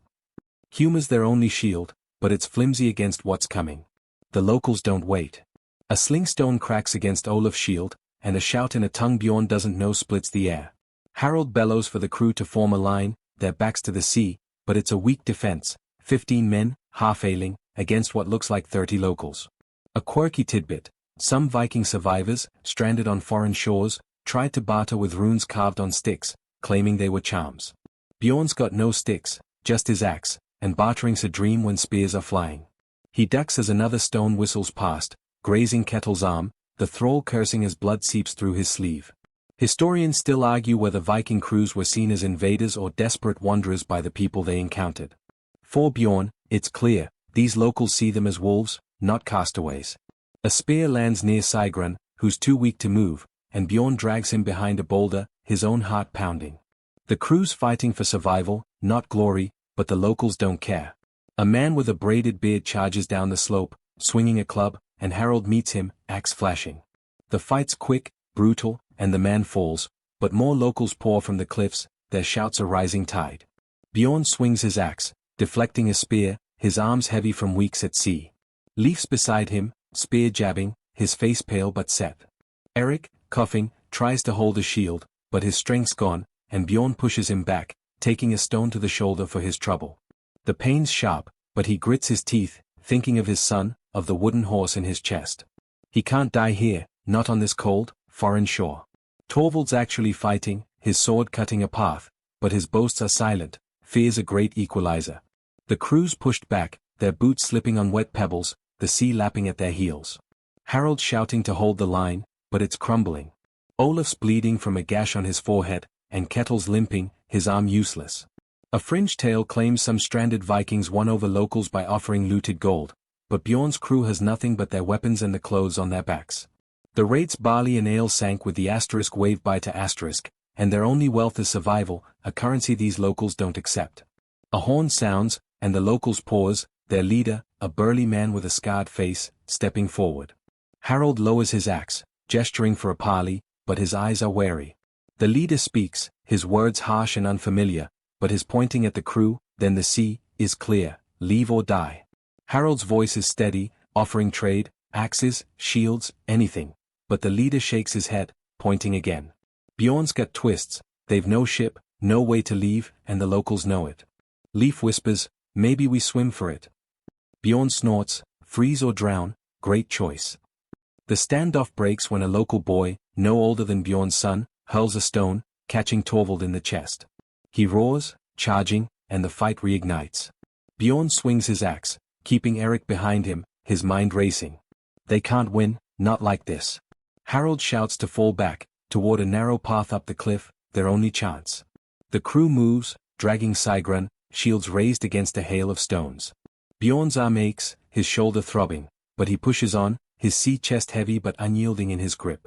Humor's their only shield, but it's flimsy against what's coming. The locals don't wait. A sling stone cracks against Olaf's shield, and a shout in a tongue Bjorn doesn't know splits the air. Harold bellows for the crew to form a line, their backs to the sea, but it's a weak defense, 15 men, half-ailing, against what looks like 30 locals. A quirky tidbit: some Viking survivors, stranded on foreign shores, tried to barter with runes carved on sticks, claiming they were charms. Bjorn's got no sticks, just his axe, and bartering's a dream when spears are flying. He ducks as another stone whistles past, grazing Kettle's arm, the thrall cursing as blood seeps through his sleeve. Historians still argue whether Viking crews were seen as invaders or desperate wanderers by the people they encountered. For Bjorn, it's clear, these locals see them as wolves, not castaways. A spear lands near Sigrun, who's too weak to move, and Bjorn drags him behind a boulder, his own heart pounding. The crew's fighting for survival, not glory, but the locals don't care. A man with a braided beard charges down the slope, swinging a club, and Harold meets him, axe flashing. The fight's quick, brutal, and the man falls, but more locals pour from the cliffs, their shouts a rising tide. Bjorn swings his axe, deflecting a spear, his arms heavy from weeks at sea. Leif's beside him, spear jabbing, his face pale but set. Eric, coughing, tries to hold a shield, but his strength's gone, and Bjorn pushes him back, taking a stone to the shoulder for his trouble. The pain's sharp, but he grits his teeth, thinking of his son, of the wooden horse in his chest. He can't die here, not on this cold, foreign shore. Torvald's actually fighting, his sword cutting a path, but his boasts are silent, fear's a great equalizer. The crew's pushed back, their boots slipping on wet pebbles, the sea lapping at their heels. Harold's shouting to hold the line, but it's crumbling. Olaf's bleeding from a gash on his forehead, and Kettle's limping, his arm useless. A fringe tale claims some stranded Vikings won over locals by offering looted gold, but Bjorn's crew has nothing but their weapons and the clothes on their backs. The raid's barley and ale sank with the wave by to and their only wealth is survival, a currency these locals don't accept. A horn sounds, and the locals pause, their leader, a burly man with a scarred face, stepping forward. Harold lowers his axe, gesturing for a parley, but his eyes are wary. The leader speaks, his words harsh and unfamiliar, but his pointing at the crew, then the sea, is clear: leave or die. Harold's voice is steady, offering trade, axes, shields, anything, but the leader shakes his head, pointing again. Bjorn's gut twists, they've no ship, no way to leave, and the locals know it. Leif whispers, Maybe we swim for it. Bjorn snorts, freeze or drown, great choice. The standoff breaks when a local boy, no older than Bjorn's son, hurls a stone, catching Torvald in the chest. He roars, charging, and the fight reignites. Bjorn swings his axe, keeping Eric behind him, his mind racing. They can't win, not like this. Harold shouts to fall back, toward a narrow path up the cliff, their only chance. The crew moves, dragging Sigrun, shields raised against a hail of stones. Bjorn's arm aches, his shoulder throbbing, but he pushes on, his sea chest heavy but unyielding in his grip.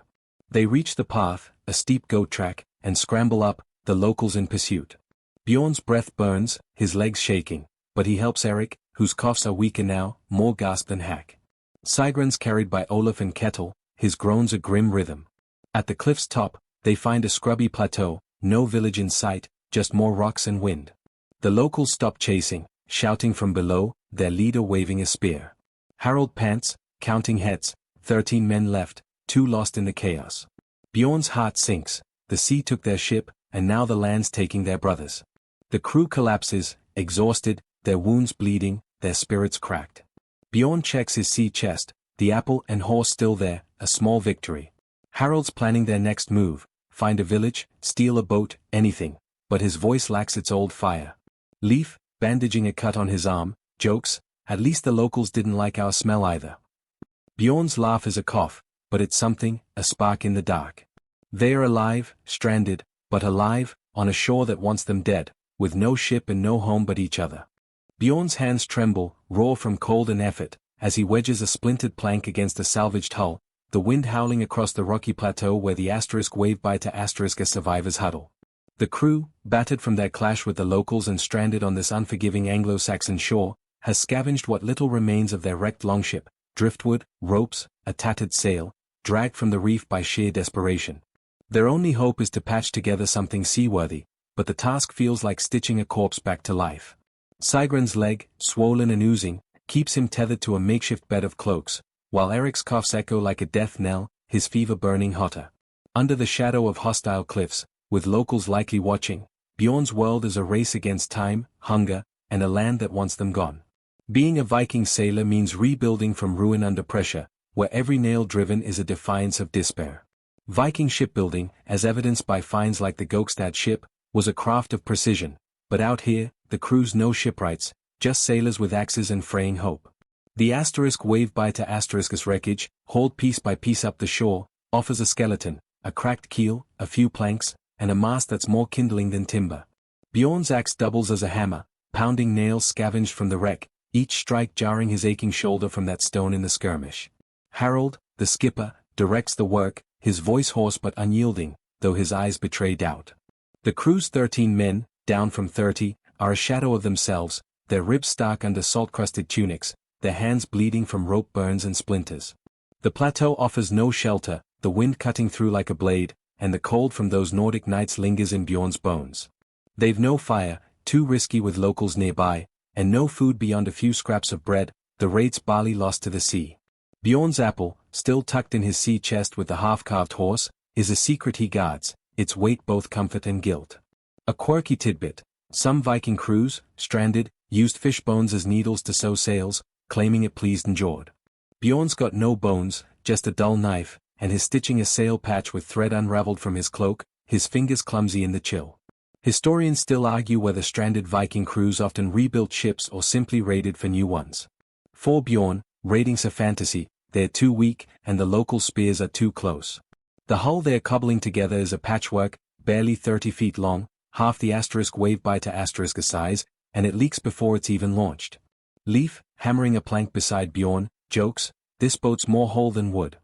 They reach the path, a steep goat track, and scramble up, the locals in pursuit. Bjorn's breath burns, his legs shaking, but he helps Eric, whose coughs are weaker now, more gasp than hack. Sigrun's carried by Olaf and Kettle, his groans a grim rhythm. At the cliff's top, they find a scrubby plateau, no village in sight, just more rocks and wind. The locals stop chasing, shouting from below, their leader waving a spear. Harold pants, counting heads, 13 men left, 2 lost in the chaos. Bjorn's heart sinks, the sea took their ship, and now the land's taking their brothers. The crew collapses, exhausted, their wounds bleeding, their spirits cracked. Bjorn checks his sea chest, the apple and horse still there, a small victory. Harold's planning their next move, find a village, steal a boat, anything, but his voice lacks its old fire. Leif, bandaging a cut on his arm, jokes, at least the locals didn't like our smell either. Bjorn's laugh is a cough, but it's something, a spark in the dark. They are alive, stranded, but alive, on a shore that wants them dead, with no ship and no home but each other. Bjorn's hands tremble, raw from cold and effort, as he wedges a splintered plank against a salvaged hull, the wind howling across the rocky plateau where the asterisk wave by to asterisk a survivors huddle. The crew, battered from their clash with the locals and stranded on this unforgiving Anglo-Saxon shore, has scavenged what little remains of their wrecked longship, driftwood, ropes, a tattered sail, dragged from the reef by sheer desperation. Their only hope is to patch together something seaworthy, but the task feels like stitching a corpse back to life. Sigrun's leg, swollen and oozing, keeps him tethered to a makeshift bed of cloaks, while Eric's coughs echo like a death knell, his fever burning hotter. Under the shadow of hostile cliffs, with locals likely watching, Bjorn's world is a race against time, hunger, and a land that wants them gone. Being a Viking sailor means rebuilding from ruin under pressure, where every nail driven is a defiance of despair. Viking shipbuilding, as evidenced by finds like the Gokstad ship, was a craft of precision, but out here, the crew's no shipwrights, just sailors with axes and fraying hope. The asterisk wave by to asterisk's wreckage, hauled piece by piece up the shore, offers a skeleton, a cracked keel, a few planks, and a mast that's more kindling than timber. Bjorn's axe doubles as a hammer, pounding nails scavenged from the wreck, each strike jarring his aching shoulder from that stone in the skirmish. Harold, the skipper, directs the work, his voice hoarse but unyielding, though his eyes betray doubt. The crew's 13 men, down from 30, are a shadow of themselves, their ribs stark under salt-crusted tunics, their hands bleeding from rope burns and splinters. The plateau offers no shelter, the wind cutting through like a blade, and the cold from those Nordic nights lingers in Bjorn's bones. They've no fire, too risky with locals nearby, and no food beyond a few scraps of bread, the rate's barley lost to the sea. Bjorn's apple, still tucked in his sea chest with the half-carved horse, is a secret he guards, its weight both comfort and guilt. A quirky tidbit: some Viking crews, stranded, used fish bones as needles to sew sails, claiming it pleased Njord. Bjorn's got no bones, just a dull knife, and his stitching a sail patch with thread unraveled from his cloak, his fingers clumsy in the chill. Historians still argue whether stranded Viking crews often rebuilt ships or simply raided for new ones. For Bjorn, raiding's a fantasy, they're too weak, and the local spears are too close. The hull they're cobbling together is a patchwork, barely 30 feet long, half the asterisk wave by to asterisk size, and it leaks before it's even launched. Leif, hammering a plank beside Bjorn, jokes, "This boat's more hull than wood."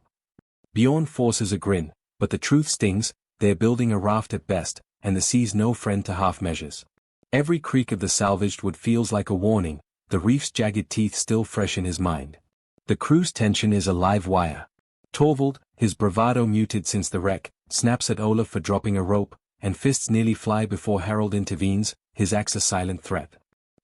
Bjorn forces a grin, but the truth stings, they're building a raft at best, and the sea's no friend to half measures. Every creak of the salvaged wood feels like a warning, the reef's jagged teeth still fresh in his mind. The crew's tension is a live wire. Torvald, his bravado muted since the wreck, snaps at Olaf for dropping a rope, and fists nearly fly before Harold intervenes, his axe a silent threat.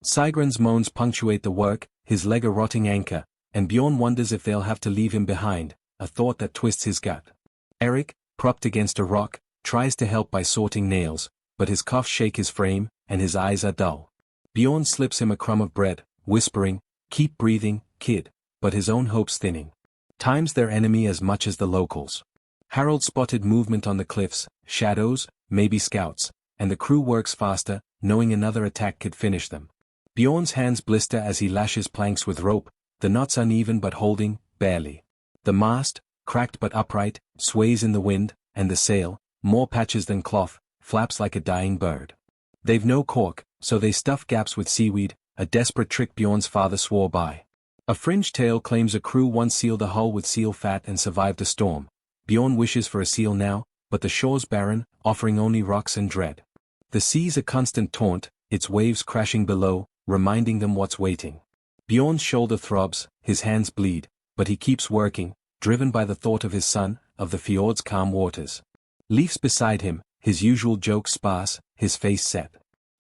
Sigrun's moans punctuate the work, his leg a rotting anchor, and Bjorn wonders if they'll have to leave him behind, a thought that twists his gut. Eric, propped against a rock, tries to help by sorting nails, but his coughs shake his frame, and his eyes are dull. Bjorn slips him a crumb of bread, whispering, "Keep breathing, kid," but his own hopes thinning. Time's their enemy as much as the locals. Harold spotted movement on the cliffs, shadows, maybe scouts, and the crew works faster, knowing another attack could finish them. Bjorn's hands blister as he lashes planks with rope, the knots uneven but holding, barely. The mast, cracked but upright, sways in the wind, and the sail, more patches than cloth, flaps like a dying bird. They've no cork, so they stuff gaps with seaweed, a desperate trick Bjorn's father swore by. A fringed tale claims a crew once sealed a hull with seal fat and survived a storm. Bjorn wishes for a seal now, but the shore's barren, offering only rocks and dread. The sea's a constant taunt, its waves crashing below, reminding them what's waiting. Bjorn's shoulder throbs, his hands bleed, but he keeps working, driven by the thought of his son, of the fjord's calm waters. Leif's beside him, his usual joke sparse, his face set.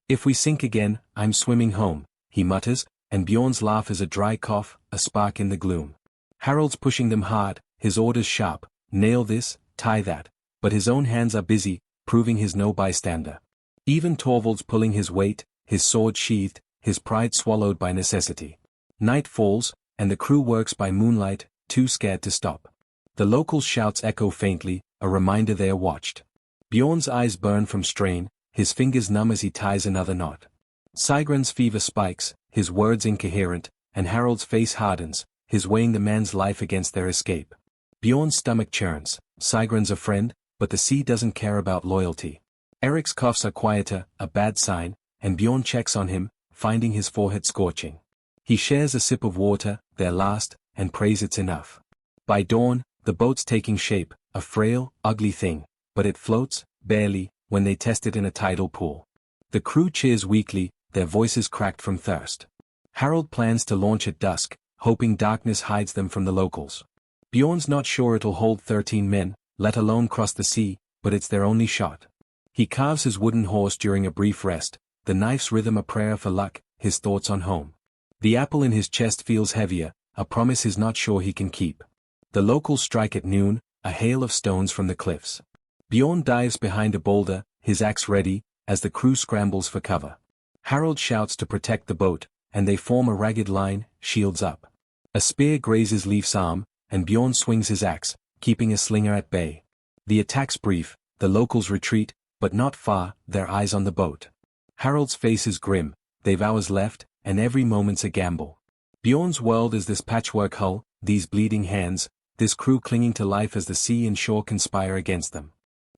"If we sink again, I'm swimming home," he mutters, and Bjorn's laugh is a dry cough, a spark in the gloom. Harold's pushing them hard, his orders sharp, "Nail this, tie that," but his own hands are busy, proving he's no bystander. Even Torvald's pulling his weight, his sword sheathed, his pride swallowed by necessity. Night falls, and the crew works by moonlight, too scared to stop. The locals' shouts echo faintly, a reminder they are watched. Bjorn's eyes burn from strain, his fingers numb as he ties another knot. Sigrid's fever spikes, his words incoherent, and Harold's face hardens, his weighing the man's life against their escape. Bjorn's stomach churns, Sigrid's a friend, but the sea doesn't care about loyalty. Eric's coughs are quieter, a bad sign, and Bjorn checks on him, finding his forehead scorching. He shares a sip of water, their last, and prays it's enough. By dawn, the boat's taking shape, a frail, ugly thing, but it floats, barely, when they test it in a tidal pool. The crew cheers weakly, their voices cracked from thirst. Harold plans to launch at dusk, hoping darkness hides them from the locals. Bjorn's not sure it'll hold 13 men, let alone cross the sea, but it's their only shot. He carves his wooden horse during a brief rest, the knife's rhythm a prayer for luck, his thoughts on home. The apple in his chest feels heavier, a promise he's not sure he can keep. The locals strike at noon, a hail of stones from the cliffs. Bjorn dives behind a boulder, his axe ready, as the crew scrambles for cover. Harold shouts to protect the boat, and they form a ragged line, shields up. A spear grazes Leif's arm, and Bjorn swings his axe, keeping a slinger at bay. The attack's brief, the locals retreat, but not far, their eyes on the boat. Harold's face is grim, they've hours left, and every moment's a gamble. Bjorn's world is this patchwork hull, these bleeding hands, this crew clinging to life as the sea and shore conspire against them.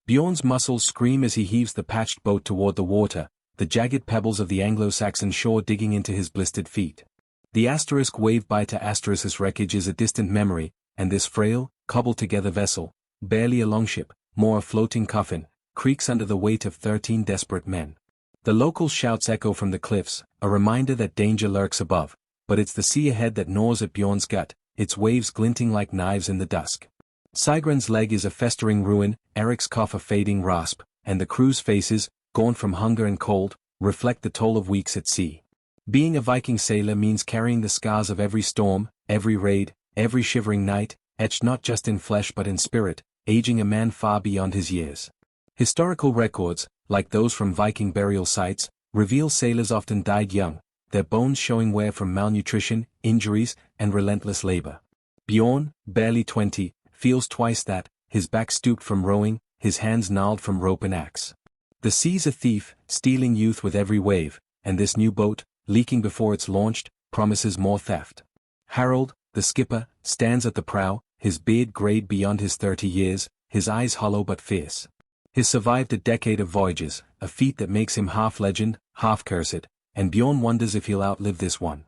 Bjorn's muscles scream as he heaves the patched boat toward the water, the jagged pebbles of the Anglo-Saxon shore digging into his blistered feet. The asterisk wave by to asterisk's wreckage is a distant memory, and this frail, cobbled-together vessel, barely a longship, more a floating coffin, creaks under the weight of 13 desperate men. The local shouts echo from the cliffs, a reminder that danger lurks above, but it's the sea ahead that gnaws at Bjorn's gut, its waves glinting like knives in the dusk. Sigrid's leg is a festering ruin, Eric's cough a fading rasp, and the crew's faces, gaunt from hunger and cold, reflect the toll of weeks at sea. Being a Viking sailor means carrying the scars of every storm, every raid, every shivering night, etched not just in flesh but in spirit, aging a man far beyond his years. Historical records, like those from Viking burial sites, reveal sailors often died young, their bones showing wear from malnutrition, injuries, and relentless labor. Bjorn, barely 20, feels twice that, his back stooped from rowing, his hands gnarled from rope and axe. The sea's a thief, stealing youth with every wave, and this new boat, leaking before it's launched, promises more theft. Harold, the skipper, stands at the prow, his beard grayed beyond his 30 years, his eyes hollow but fierce. He's survived a decade of voyages, a feat that makes him half legend, half cursed, and Bjorn wonders if he'll outlive this one.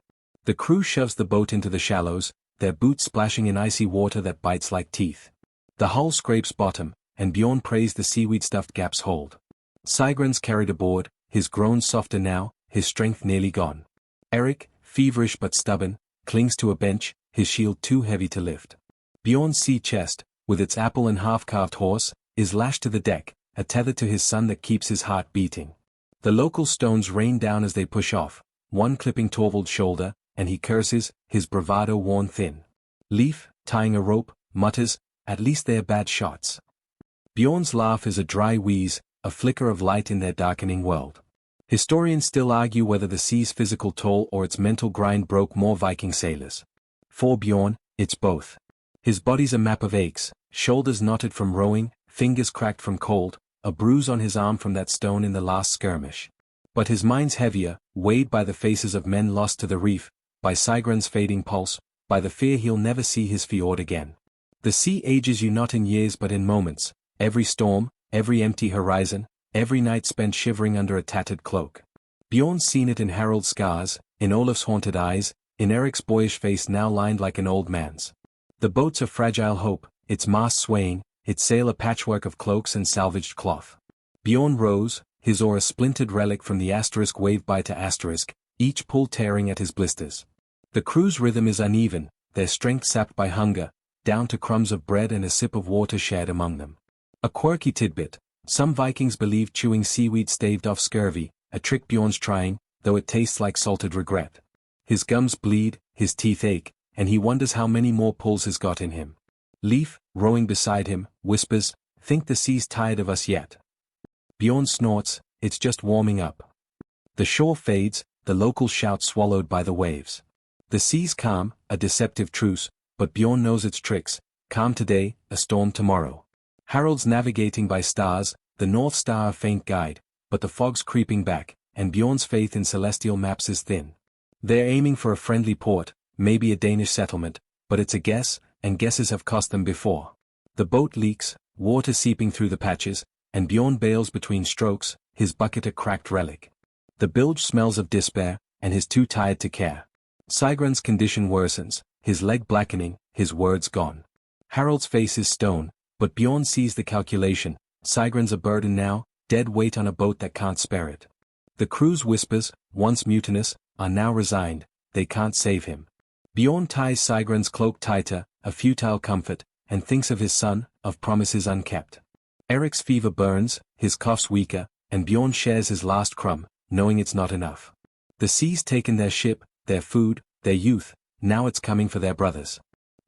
The crew shoves the boat into the shallows, their boots splashing in icy water that bites like teeth. The hull scrapes bottom, and Bjorn prays the seaweed-stuffed gaps hold. Sigrid's carried aboard, his groans softer now, his strength nearly gone. Eric, feverish but stubborn, clings to a bench, his shield too heavy to lift. Bjorn's sea chest, with its apple and half-carved horse, is lashed to the deck, a tether to his son that keeps his heart beating. The local stones rain down as they push off, one clipping Torvald's shoulder, and he curses, his bravado worn thin. Leif, tying a rope, mutters, "At least they're bad shots." Bjorn's laugh is a dry wheeze, a flicker of light in their darkening world. Historians still argue whether the sea's physical toll or its mental grind broke more Viking sailors. For Bjorn, it's both. His body's a map of aches, shoulders knotted from rowing, fingers cracked from cold, a bruise on his arm from that stone in the last skirmish. But his mind's heavier, weighed by the faces of men lost to the reef, by Sigrun's fading pulse, by the fear he'll never see his fjord again. The sea ages you not in years but in moments, every storm, every empty horizon, every night spent shivering under a tattered cloak. Bjorn's seen it in Harald's scars, in Olaf's haunted eyes, in Eric's boyish face now lined like an old man's. The boat's a fragile hope, its mast swaying, its sail a patchwork of cloaks and salvaged cloth. Bjorn rose, his oar a splintered relic from the asterisk wave by to asterisk, each pull tearing at his blisters. The crew's rhythm is uneven, their strength sapped by hunger, down to crumbs of bread and a sip of water shared among them. A quirky tidbit, some Vikings believe chewing seaweed staved off scurvy, a trick Bjorn's trying, though it tastes like salted regret. His gums bleed, his teeth ache, and he wonders how many more pulls he's got in him. Leif, rowing beside him, whispers, "Think the sea's tired of us yet?" Bjorn snorts, "It's just warming up." The shore fades, the local shout swallowed by the waves. The sea's calm, a deceptive truce, but Bjorn knows its tricks, calm today, a storm tomorrow. Harald's navigating by stars, the North Star a faint guide, but the fog's creeping back, and Bjorn's faith in celestial maps is thin. They're aiming for a friendly port, maybe a Danish settlement, but it's a guess, and guesses have cost them before. The boat leaks, water seeping through the patches, and Bjorn bails between strokes, his bucket a cracked relic. The bilge smells of despair, and he's too tired to care. Sigrun's condition worsens, his leg blackening, his words gone. Harald's face is stone, but Bjorn sees the calculation, Sigrun's a burden now, dead weight on a boat that can't spare it. The crew's whispers, once mutinous, are now resigned, they can't save him. Bjorn ties Sigrun's cloak tighter, a futile comfort, and thinks of his son, of promises unkept. Eric's fever burns, his cough's weaker, and Bjorn shares his last crumb, knowing it's not enough. The sea's taken their ship, their food, their youth, now it's coming for their brothers.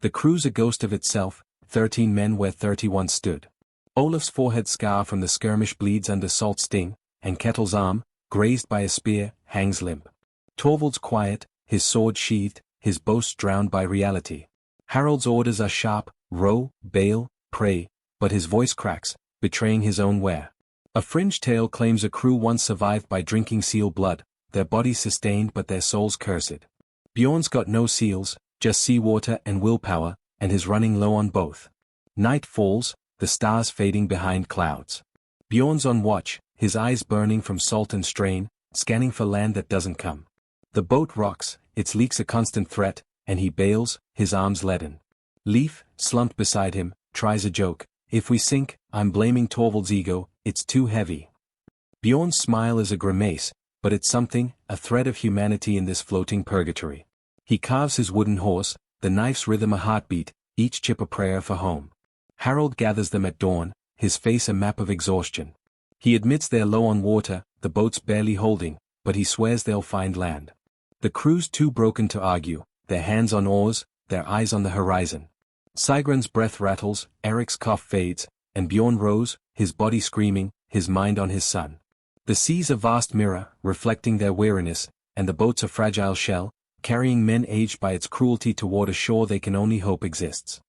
The crew's a ghost of itself, 13 men where 31 stood. Olaf's forehead scar from the skirmish bleeds under salt sting, and Ketil's arm, grazed by a spear, hangs limp. Torvald's quiet, his sword sheathed, his boasts drowned by reality. Harald's orders are sharp, row, bail, pray, but his voice cracks, betraying his own wear. A fringe tale claims a crew once survived by drinking seal blood, their bodies sustained but their souls cursed. Bjorn's got no seals, just seawater and willpower, and is running low on both. Night falls, the stars fading behind clouds. Bjorn's on watch, his eyes burning from salt and strain, scanning for land that doesn't come. The boat rocks, its leaks a constant threat, and he bails, his arms leaden. Leif, slumped beside him, tries a joke, "If we sink, I'm blaming Torvald's ego, it's too heavy." Bjorn's smile is a grimace, but it's something, a thread of humanity in this floating purgatory. He carves his wooden horse, the knife's rhythm a heartbeat, each chip a prayer for home. Harald gathers them at dawn, his face a map of exhaustion. He admits they're low on water, the boat's barely holding, but he swears they'll find land. The crew's too broken to argue, their hands on oars, their eyes on the horizon. Sigrun's breath rattles, Eric's cough fades, and Bjorn rose, his body screaming, his mind on his son. The sea's a vast mirror, reflecting their weariness, and the boat's a fragile shell, carrying men aged by its cruelty toward a shore they can only hope exists.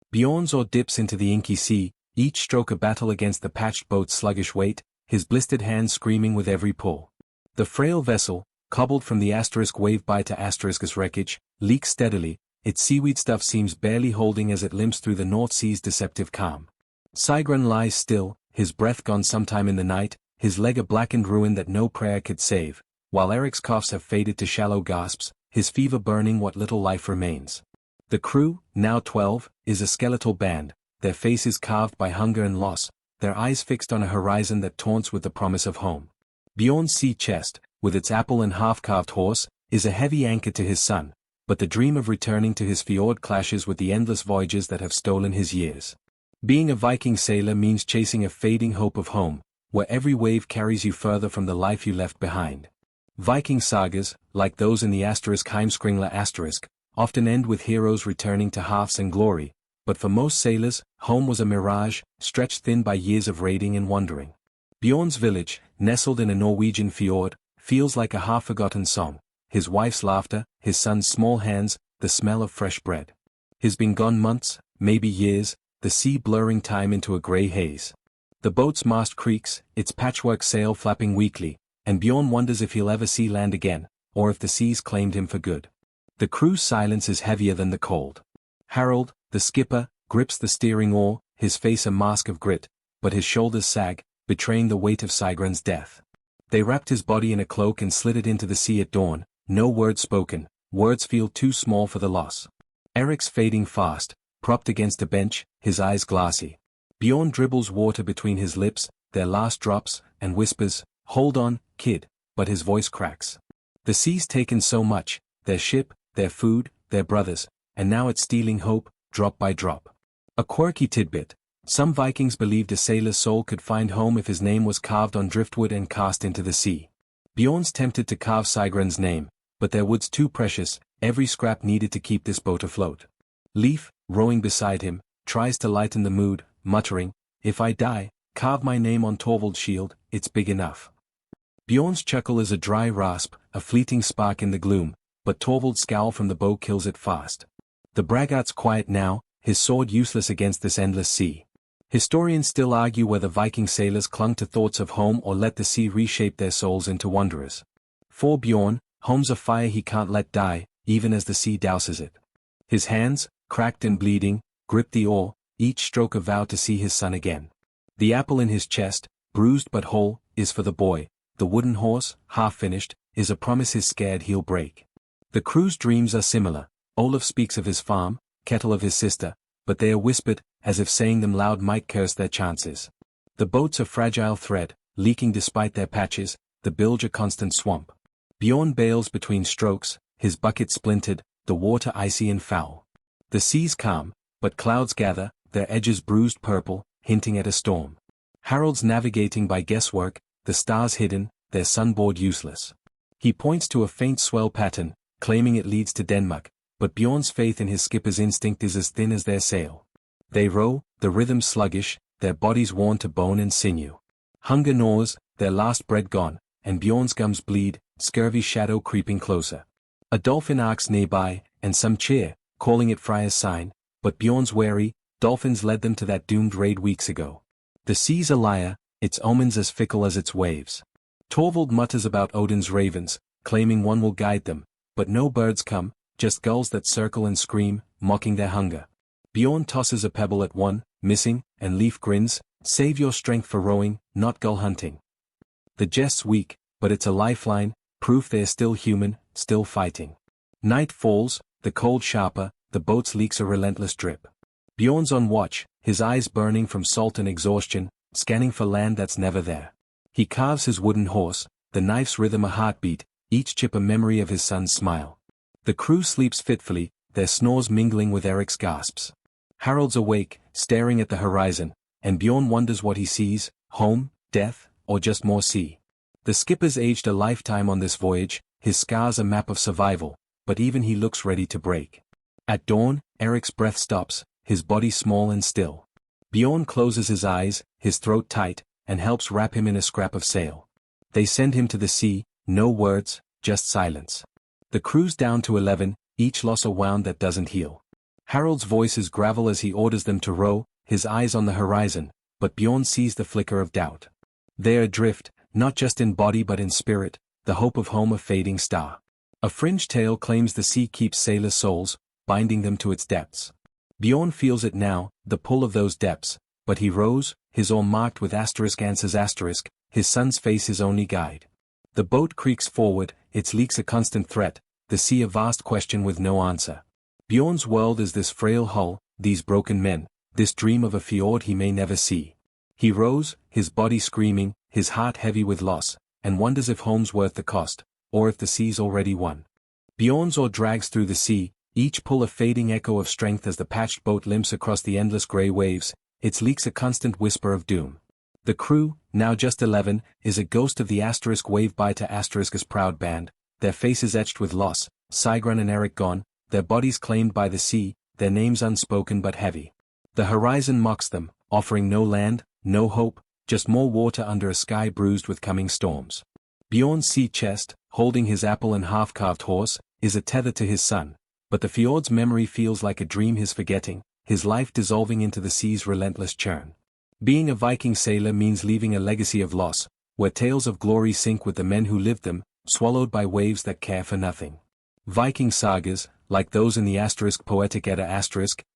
Bjorn's oar dips into the inky sea, each stroke a battle against the patched boat's sluggish weight, his blistered hands screaming with every pull. The frail vessel, cobbled from the asterisk wave by to asterisk's wreckage, leaks steadily, its seaweed stuff seems barely holding as it limps through the North Sea's deceptive calm. Sigrun lies still, his breath gone sometime in the night, his leg a blackened ruin that no prayer could save, while Eric's coughs have faded to shallow gasps, his fever burning what little life remains. The crew, now 12, is a skeletal band, their faces carved by hunger and loss, their eyes fixed on a horizon that taunts with the promise of home. Bjorn's sea chest, with its apple and half-carved horse, is a heavy anchor to his son, but the dream of returning to his fjord clashes with the endless voyages that have stolen his years. Being a Viking sailor means chasing a fading hope of home, where every wave carries you further from the life you left behind. Viking sagas, like those in the asterisk Heimskringla asterisk, often end with heroes returning to hearths and glory, but for most sailors, home was a mirage, stretched thin by years of raiding and wandering. Bjorn's village, nestled in a Norwegian fjord, feels like a half-forgotten song. His wife's laughter, his son's small hands, the smell of fresh bread. He's been gone months, maybe years, the sea blurring time into a grey haze. The boat's mast creaks, its patchwork sail flapping weakly, and Bjorn wonders if he'll ever see land again, or if the seas claimed him for good. The crew's silence is heavier than the cold. Harold, the skipper, grips the steering oar, his face a mask of grit, but his shoulders sag, betraying the weight of Sigrun's death. They wrapped his body in a cloak and slid it into the sea at dawn, no word spoken, words feel too small for the loss. Eric's fading fast, propped against a bench, his eyes glassy. Bjorn dribbles water between his lips, their last drops, and whispers, "Hold on, kid," but his voice cracks. The sea's taken so much, their ship, their food, their brothers, and now it's stealing hope, drop by drop. A quirky tidbit. Some Vikings believed a sailor's soul could find home if his name was carved on driftwood and cast into the sea. Bjorn's tempted to carve Sigrun's name, but their wood's too precious, every scrap needed to keep this boat afloat. Leif, rowing beside him, tries to lighten the mood, muttering, "If I die, carve my name on Torvald's shield, it's big enough." Bjorn's chuckle is a dry rasp, a fleeting spark in the gloom, but Torvald's scowl from the bow kills it fast. The braggart's quiet now, his sword useless against this endless sea. Historians still argue whether Viking sailors clung to thoughts of home or let the sea reshape their souls into wanderers. For Bjorn, home's a fire he can't let die, even as the sea douses it. His hands, cracked and bleeding, grip the oar, each stroke a vow to see his son again. The apple in his chest, bruised but whole, is for the boy. The wooden horse, half finished, is a promise he's scared he'll break. The crew's dreams are similar. Olaf speaks of his farm, Kettle of his sister, but they are whispered, as if saying them loud might curse their chances. The boat's a fragile thread, leaking despite their patches, the bilge a constant swamp. Bjorn bails between strokes, his bucket splintered, the water icy and foul. The sea's calm, but clouds gather, their edges bruised purple, hinting at a storm. Harold's navigating by guesswork, the stars hidden, their sunboard useless. He points to a faint swell pattern, claiming it leads to Denmark, but Bjorn's faith in his skipper's instinct is as thin as their sail. They row, the rhythm sluggish, their bodies worn to bone and sinew. Hunger gnaws, their last bread gone, and Bjorn's gums bleed, scurvy shadow creeping closer. A dolphin arcs nearby, and some cheer, calling it Freya's sign, but Bjorn's wary, dolphins led them to that doomed raid weeks ago. The sea's a liar, its omens as fickle as its waves. Torvald mutters about Odin's ravens, claiming one will guide them, but no birds come, just gulls that circle and scream, mocking their hunger. Bjorn tosses a pebble at one, missing, and Leif grins, "Save your strength for rowing, not gull hunting." The jest's weak, but it's a lifeline, proof they are still human, still fighting. Night falls, the cold sharper, the boat's leaks a relentless drip. Bjorn's on watch, his eyes burning from salt and exhaustion, scanning for land that's never there. He carves his wooden horse, the knife's rhythm a heartbeat, each chip a memory of his son's smile. The crew sleeps fitfully, their snores mingling with Eric's gasps. Harold's awake, staring at the horizon, and Bjorn wonders what he sees, home, death, or just more sea. The skipper's aged a lifetime on this voyage, his scars a map of survival, but even he looks ready to break. At dawn, Eric's breath stops, his body small and still. Bjorn closes his eyes, his throat tight, and helps wrap him in a scrap of sail. They send him to the sea, no words, just silence. The crew's down to 11, each loss a wound that doesn't heal. Harold's voice is gravel as he orders them to row, his eyes on the horizon, but Bjorn sees the flicker of doubt. They are adrift, not just in body but in spirit, the hope of home a fading star. A fringe tale claims the sea keeps sailors' souls, binding them to its depths. Bjorn feels it now, the pull of those depths, but he rows, his oar marked with asterisk answers asterisk, his son's face his only guide. The boat creaks forward, its leaks a constant threat, the sea a vast question with no answer. Bjorn's world is this frail hull, these broken men, this dream of a fjord he may never see. He rows, his body screaming, his heart heavy with loss, and wonders if home's worth the cost, or if the sea's already won. Bjorn's oar drags through the sea, each pull a fading echo of strength as the patched boat limps across the endless grey waves, its leaks a constant whisper of doom. The crew, now just 11, is a ghost of the asterisk wave by to asterisk's proud band, their faces etched with loss, Sigrun and Eric gone, their bodies claimed by the sea, their names unspoken but heavy. The horizon mocks them, offering no land, no hope, just more water under a sky bruised with coming storms. Bjorn's sea chest, holding his apple and half-carved horse, is a tether to his son, but the fjord's memory feels like a dream he's forgetting, his life dissolving into the sea's relentless churn. Being a Viking sailor means leaving a legacy of loss, where tales of glory sink with the men who lived them, swallowed by waves that care for nothing. Viking sagas, like those in the Poetic Edda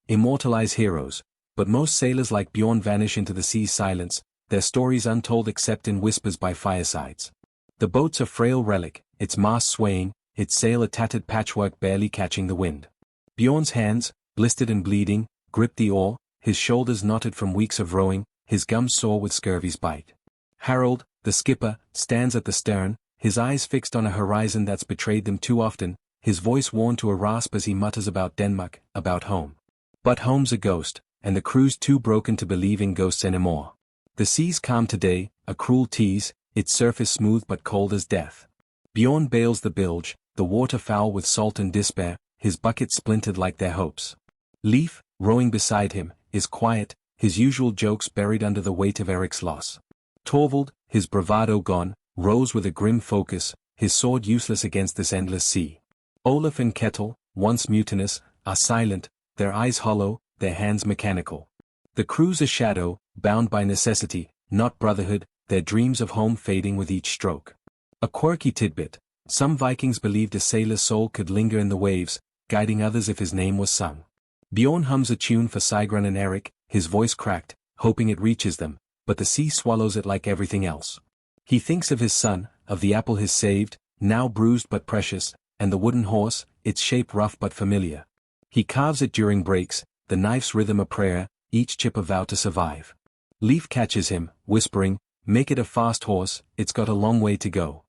immortalize heroes, but most sailors like Bjorn vanish into the sea's silence, their stories untold except in whispers by firesides. The boat's a frail relic, its mast swaying, its sail a tattered patchwork barely catching the wind. Bjorn's hands, blistered and bleeding, grip the oar, his shoulders knotted from weeks of rowing, his gums sore with scurvy's bite. Harold, the skipper, stands at the stern, his eyes fixed on a horizon that's betrayed them too often, his voice worn to a rasp as he mutters about Denmark, about home. But home's a ghost, and the crew's too broken to believe in ghosts anymore. The sea's calm today, a cruel tease, its surface smooth but cold as death. Bjorn bails the bilge, the water foul with salt and despair, his bucket splintered like their hopes. Leif, rowing beside him, is quiet, his usual jokes buried under the weight of Eric's loss. Torvald, his bravado gone, rows with a grim focus, his sword useless against this endless sea. Olaf and Kettle, once mutinous, are silent, their eyes hollow, their hands mechanical. The crew's a shadow, bound by necessity, not brotherhood, their dreams of home fading with each stroke. A quirky tidbit: some Vikings believed a sailor's soul could linger in the waves, guiding others if his name was sung. Bjorn hums a tune for Sigrun and Eric, his voice cracked, hoping it reaches them, but the sea swallows it like everything else. He thinks of his son, of the apple he's saved, now bruised but precious, and the wooden horse, its shape rough but familiar. He carves it during breaks, the knife's rhythm a prayer, each chip a vow to survive. Leif catches him, whispering, "Make it a fast horse, it's got a long way to go."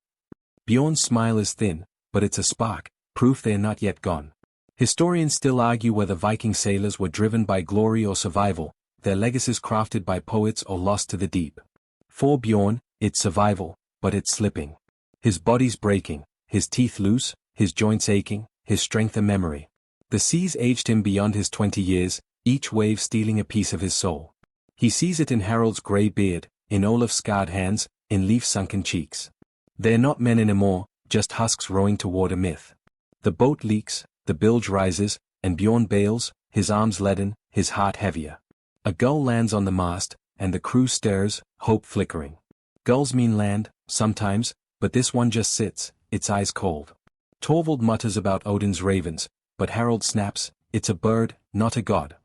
Bjorn's smile is thin, but it's a spark, proof they're not yet gone. Historians still argue whether Viking sailors were driven by glory or survival, their legacies crafted by poets or lost to the deep. For Bjorn, it's survival, but it's slipping. His body's breaking, his teeth loose, his joints aching, his strength a memory. The seas aged him beyond his 20 years, each wave stealing a piece of his soul. He sees it in Harold's grey beard, in Olaf's scarred hands, in Leif's sunken cheeks. They're not men anymore, just husks rowing toward a myth. The boat leaks, the bilge rises, and Bjorn bails, his arms leaden, his heart heavier. A gull lands on the mast, and the crew stirs, hope flickering. Gulls mean land, sometimes, but this one just sits, its eyes cold. Torvald mutters about Odin's ravens, but Harold snaps, "It's a bird, not a god."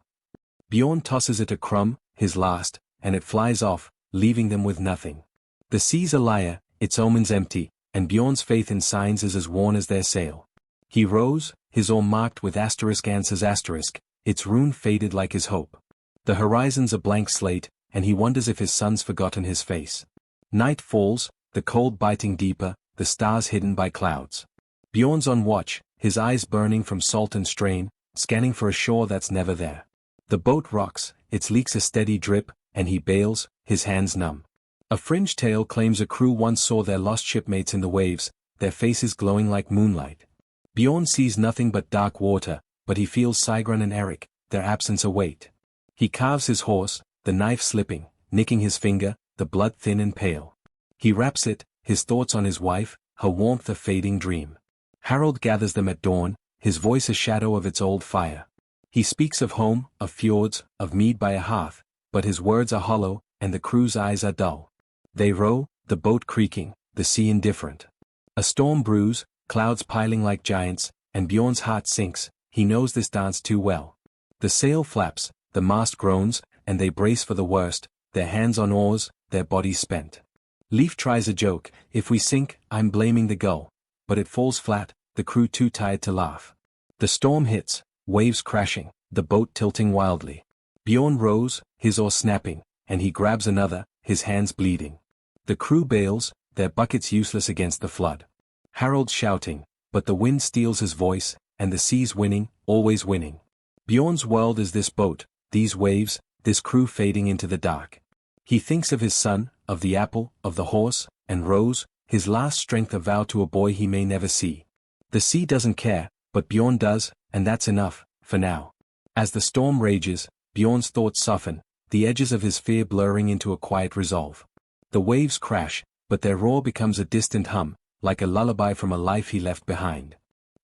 Bjorn tosses it a crumb, his last, and it flies off, leaving them with nothing. The sea's a liar, its omens empty, and Bjorn's faith in signs is as worn as their sail. He rows, his oar marked with answers asterisk, its rune faded like his hope. The horizon's a blank slate, and he wonders if his son's forgotten his face. Night falls, the cold biting deeper, the stars hidden by clouds. Bjorn's on watch, his eyes burning from salt and strain, scanning for a shore that's never there. The boat rocks, its leaks a steady drip, and he bails, his hands numb. A fringe tale claims a crew once saw their lost shipmates in the waves, their faces glowing like moonlight. Bjorn sees nothing but dark water, but he feels Sigrun and Eric, their absence a weight. He carves his horse, the knife slipping, nicking his finger, the blood thin and pale. He wraps it, his thoughts on his wife, her warmth a fading dream. Harold gathers them at dawn, his voice a shadow of its old fire. He speaks of home, of fjords, of mead by a hearth, but his words are hollow, and the crew's eyes are dull. They row, the boat creaking, the sea indifferent. A storm brews, clouds piling like giants, and Bjorn's heart sinks, he knows this dance too well. The sail flaps, the mast groans, and they brace for the worst, their hands on oars, their bodies spent. Leif tries a joke, "If we sink, I'm blaming the gull," but it falls flat, the crew too tired to laugh. The storm hits, waves crashing, the boat tilting wildly. Bjorn rows, his oar snapping, and he grabs another, his hands bleeding. The crew bails, their buckets useless against the flood. Harold shouting, but the wind steals his voice, and the sea's winning, always winning. Bjorn's world is this boat, these waves, this crew fading into the dark. He thinks of his son, of the apple, of the horse, and rows, his last strength a vow to a boy he may never see. The sea doesn't care, but Bjorn does, and that's enough, for now. As the storm rages, Bjorn's thoughts soften, the edges of his fear blurring into a quiet resolve. The waves crash, but their roar becomes a distant hum, like a lullaby from a life he left behind.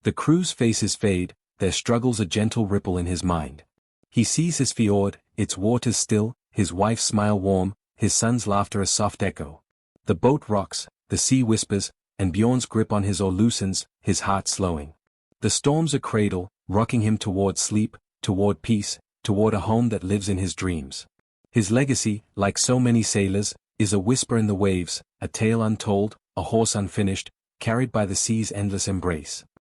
The crew's faces fade, their struggles a gentle ripple in his mind. He sees his fjord, its waters still, his wife's smile warm, his son's laughter a soft echo. The boat rocks, the sea whispers, and Bjorn's grip on his oar loosens, his heart slowing. The storm's a cradle, rocking him toward sleep, toward peace, toward a home that lives in his dreams. His legacy, like so many sailors, is a whisper in the waves, a tale untold, a horse unfinished, carried by the sea's endless embrace.